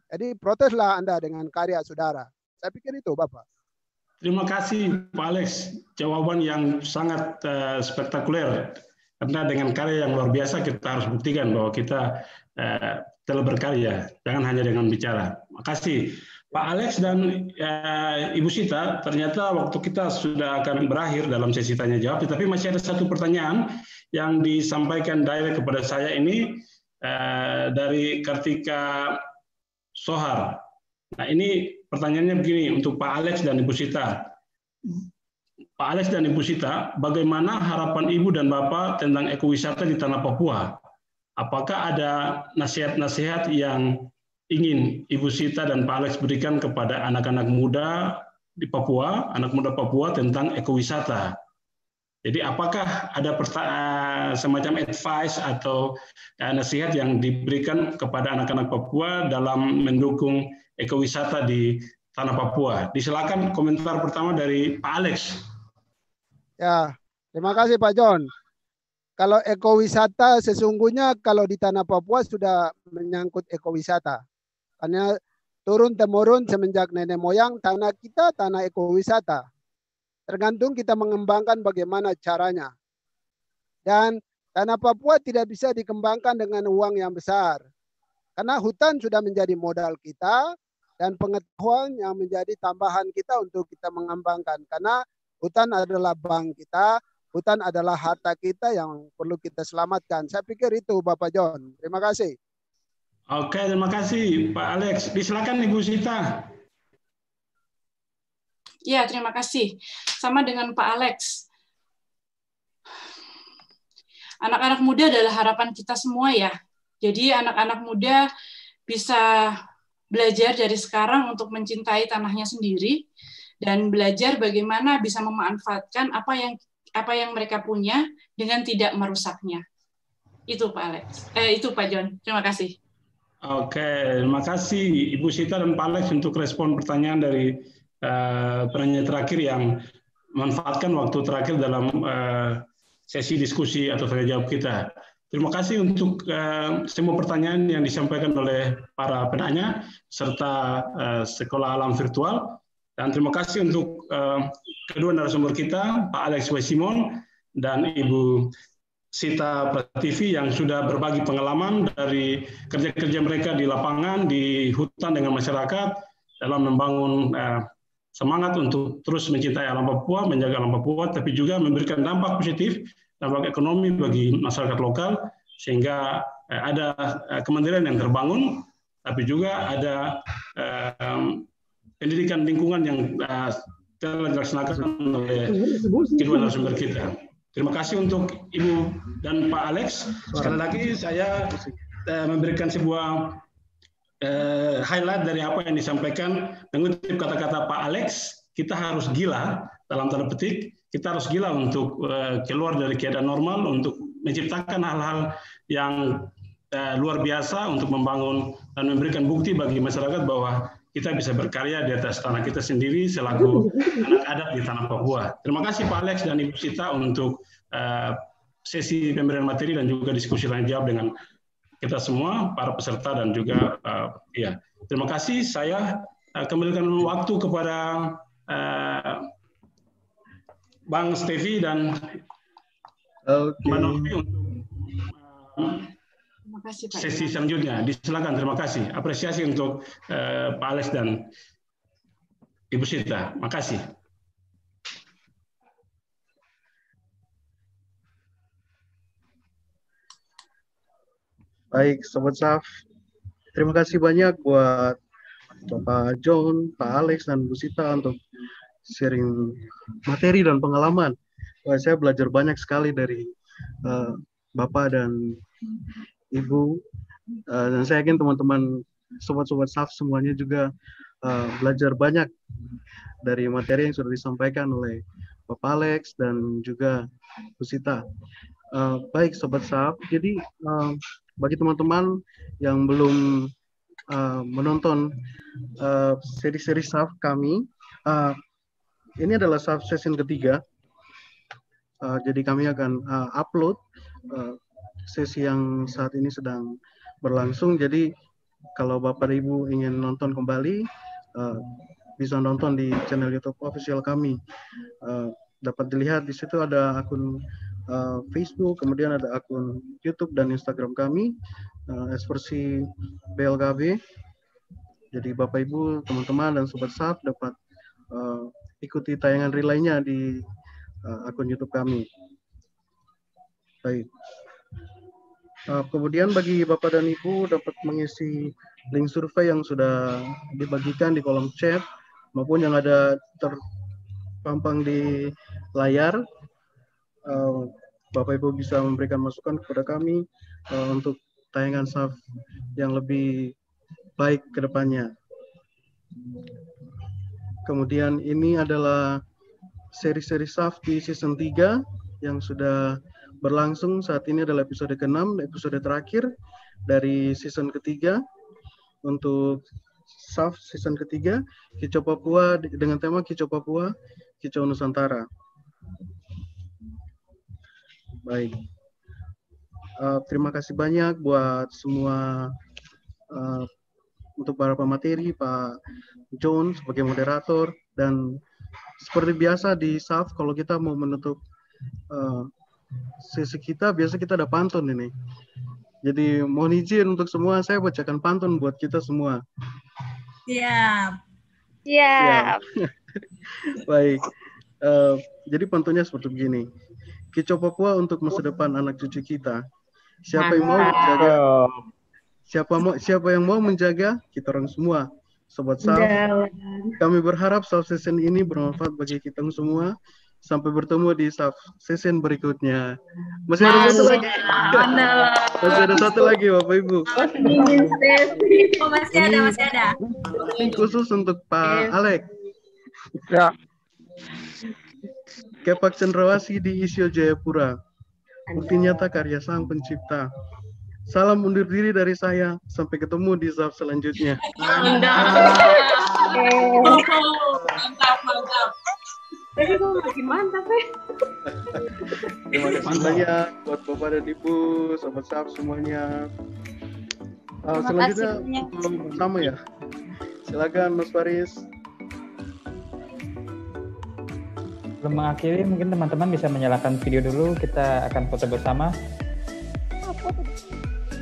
Jadi proteslah Anda dengan karya saudara. Saya pikir itu, Bapak. Terima kasih, Pak Alex. Jawaban yang sangat spektakuler. Karena dengan karya yang luar biasa, kita harus buktikan bahwa kita telah berkarya. Jangan hanya dengan bicara. Terima kasih. Pak Alex dan Ibu Sita, ternyata waktu kita sudah akan berakhir dalam sesi tanya-jawab, tetapi masih ada satu pertanyaan yang disampaikan direct kepada saya ini dari Kartika Sohar. Nah, ini pertanyaannya begini untuk Pak Alex dan Ibu Sita. Pak Alex dan Ibu Sita, bagaimana harapan Ibu dan Bapak tentang ekowisata di tanah Papua? Apakah ada nasihat-nasihat yang ingin Ibu Sita dan Pak Alex berikan kepada anak-anak muda di Papua, anak muda Papua tentang ekowisata? Jadi apakah ada semacam advice atau nasihat yang diberikan kepada anak-anak Papua dalam mendukung ekowisata di tanah Papua? Disilakan komentar pertama dari Pak Alex. Ya, Terima kasih Pak John. Kalau ekowisata sesungguhnya kalau di tanah Papua sudah menyangkut ekowisata. Karena turun-temurun semenjak nenek moyang tanah kita tanah ekowisata. Tergantung kita mengembangkan bagaimana caranya. Dan tanah Papua tidak bisa dikembangkan dengan uang yang besar. Karena hutan sudah menjadi modal kita dan pengetahuan yang menjadi tambahan kita untuk kita mengembangkan. Karena hutan adalah bank kita, hutan adalah harta kita yang perlu kita selamatkan. Saya pikir itu Bapak John. Terima kasih. Oke, terima kasih Pak Alex. Disilakan Ibu Sita. Ya, terima kasih. Sama dengan Pak Alex. Anak-anak muda adalah harapan kita semua ya. Jadi anak-anak muda bisa belajar dari sekarang untuk mencintai tanahnya sendiri dan belajar bagaimana bisa memanfaatkan apa yang mereka punya dengan tidak merusaknya. Itu Pak Alex. Itu Pak John. Terima kasih. Oke, terima kasih Ibu Sita dan Pak Alex untuk respon pertanyaan dari penanya terakhir yang memanfaatkan waktu terakhir dalam sesi diskusi atau tanya jawab kita. Terima kasih untuk semua pertanyaan yang disampaikan oleh para penanya serta Sekolah Alam Virtual. Dan terima kasih untuk kedua narasumber kita, Pak Alex W. Simon dan Ibu Sita Prativi yang sudah berbagi pengalaman dari kerja-kerja mereka di lapangan, di hutan dengan masyarakat dalam membangun semangat untuk terus mencintai alam Papua, menjaga alam Papua, tapi juga memberikan dampak positif, dampak ekonomi bagi masyarakat lokal, sehingga ada kementerian yang terbangun, tapi juga ada pendidikan lingkungan yang telah dilaksanakan oleh kedua narasumber kita. Terima kasih untuk Ibu dan Pak Alex. Sekali lagi saya memberikan sebuah highlight dari apa yang disampaikan, mengutip kata-kata Pak Alex, kita harus gila, dalam tanda petik, kita harus gila untuk keluar dari keadaan normal, untuk menciptakan hal-hal yang luar biasa untuk membangun dan memberikan bukti bagi masyarakat bahwa kita bisa berkarya di atas tanah kita sendiri selaku anak adat di tanah Papua. Terima kasih Pak Alex dan Ibu Sita untuk sesi pemberian materi dan juga diskusi tanya jawab dengan kita semua, para peserta dan juga ya. Terima kasih. Saya kembalikan waktu kepada Bang Stevi dan Mbak Novi untuk sesi selanjutnya. Disilakan, terima kasih. Apresiasi untuk Pak Alex dan Ibu Sita. Terima kasih. Baik, Sobat SAF. Terima kasih banyak buat Bapak John, Pak Alex, dan Bu Sita untuk sharing materi dan pengalaman. Wah, saya belajar banyak sekali dari Bapak dan Ibu. Dan saya yakin teman-teman Sobat-Sobat SAF semuanya juga belajar banyak dari materi yang sudah disampaikan oleh Bapak Alex dan juga Bu Sita. Baik, Sobat SAF. Jadi, bagi teman-teman yang belum menonton seri-seri SAF kami, ini adalah SAF session ketiga. Jadi kami akan upload sesi yang saat ini sedang berlangsung. Jadi kalau Bapak dan Ibu ingin nonton kembali, bisa nonton di channel YouTube official kami. Dapat dilihat di situ ada akun Facebook, kemudian ada akun YouTube dan Instagram kami, Ekspresi BLKB. Jadi Bapak Ibu, teman-teman dan Sobat SAF dapat ikuti tayangan relaynya di akun YouTube kami. Baik. Kemudian bagi Bapak dan Ibu dapat mengisi link survei yang sudah dibagikan di kolom chat maupun yang ada terpampang di layar. Bapak Ibu bisa memberikan masukan kepada kami untuk tayangan SAF yang lebih baik ke depannya. Kemudian ini adalah seri-seri SAF di season 3 yang sudah berlangsung. Saat ini adalah episode ke-6, episode terakhir dari season ketiga. Untuk SAF season ketiga, Kicau Papua dengan tema Kicau Papua, Kicau Nusantara. Baik. Terima kasih banyak buat semua untuk para pemateri, Pak John sebagai moderator, dan seperti biasa di SAF kalau kita mau menutup sesi kita, biasa kita ada pantun ini. Jadi mohon izin untuk semua, saya bacakan pantun buat kita semua. Siap. Siap. Baik. Jadi pantunnya seperti begini. Kicau Papua untuk masa depan anak cucu kita. Siapa yang mau menjaga? Siapa yang mau menjaga? Kita orang semua. Sobat SAF, kami berharap SAF session ini bermanfaat bagi kita semua. Sampai bertemu di SAF session berikutnya. Masih ada satu lagi. Masih ada satu lagi, Bapak Ibu. Masih ada. Ini khusus untuk Pak Alex. Ya. Kepak Cendrawasih di Isyo Jayapura. Bukti nyata karya Sang Pencipta. Salam undur diri dari saya. Sampai ketemu di SAF selanjutnya. Mantap. Tapi kok makin mantap ya. Terima kasih banyak buat Bapak dan Ibu, Sobat SAF semuanya. Selanjutnya sama ya. Silakan Mas Faris. Sebelum mengakhiri, mungkin teman-teman bisa menyalakan video dulu. Kita akan foto bersama.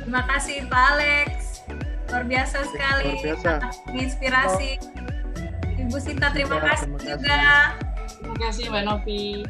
Terima kasih Pak Alex. Luar biasa sekali. Luar biasa. Inspirasi. Ibu Sita terima kasih juga. Terima kasih Mbak Novi.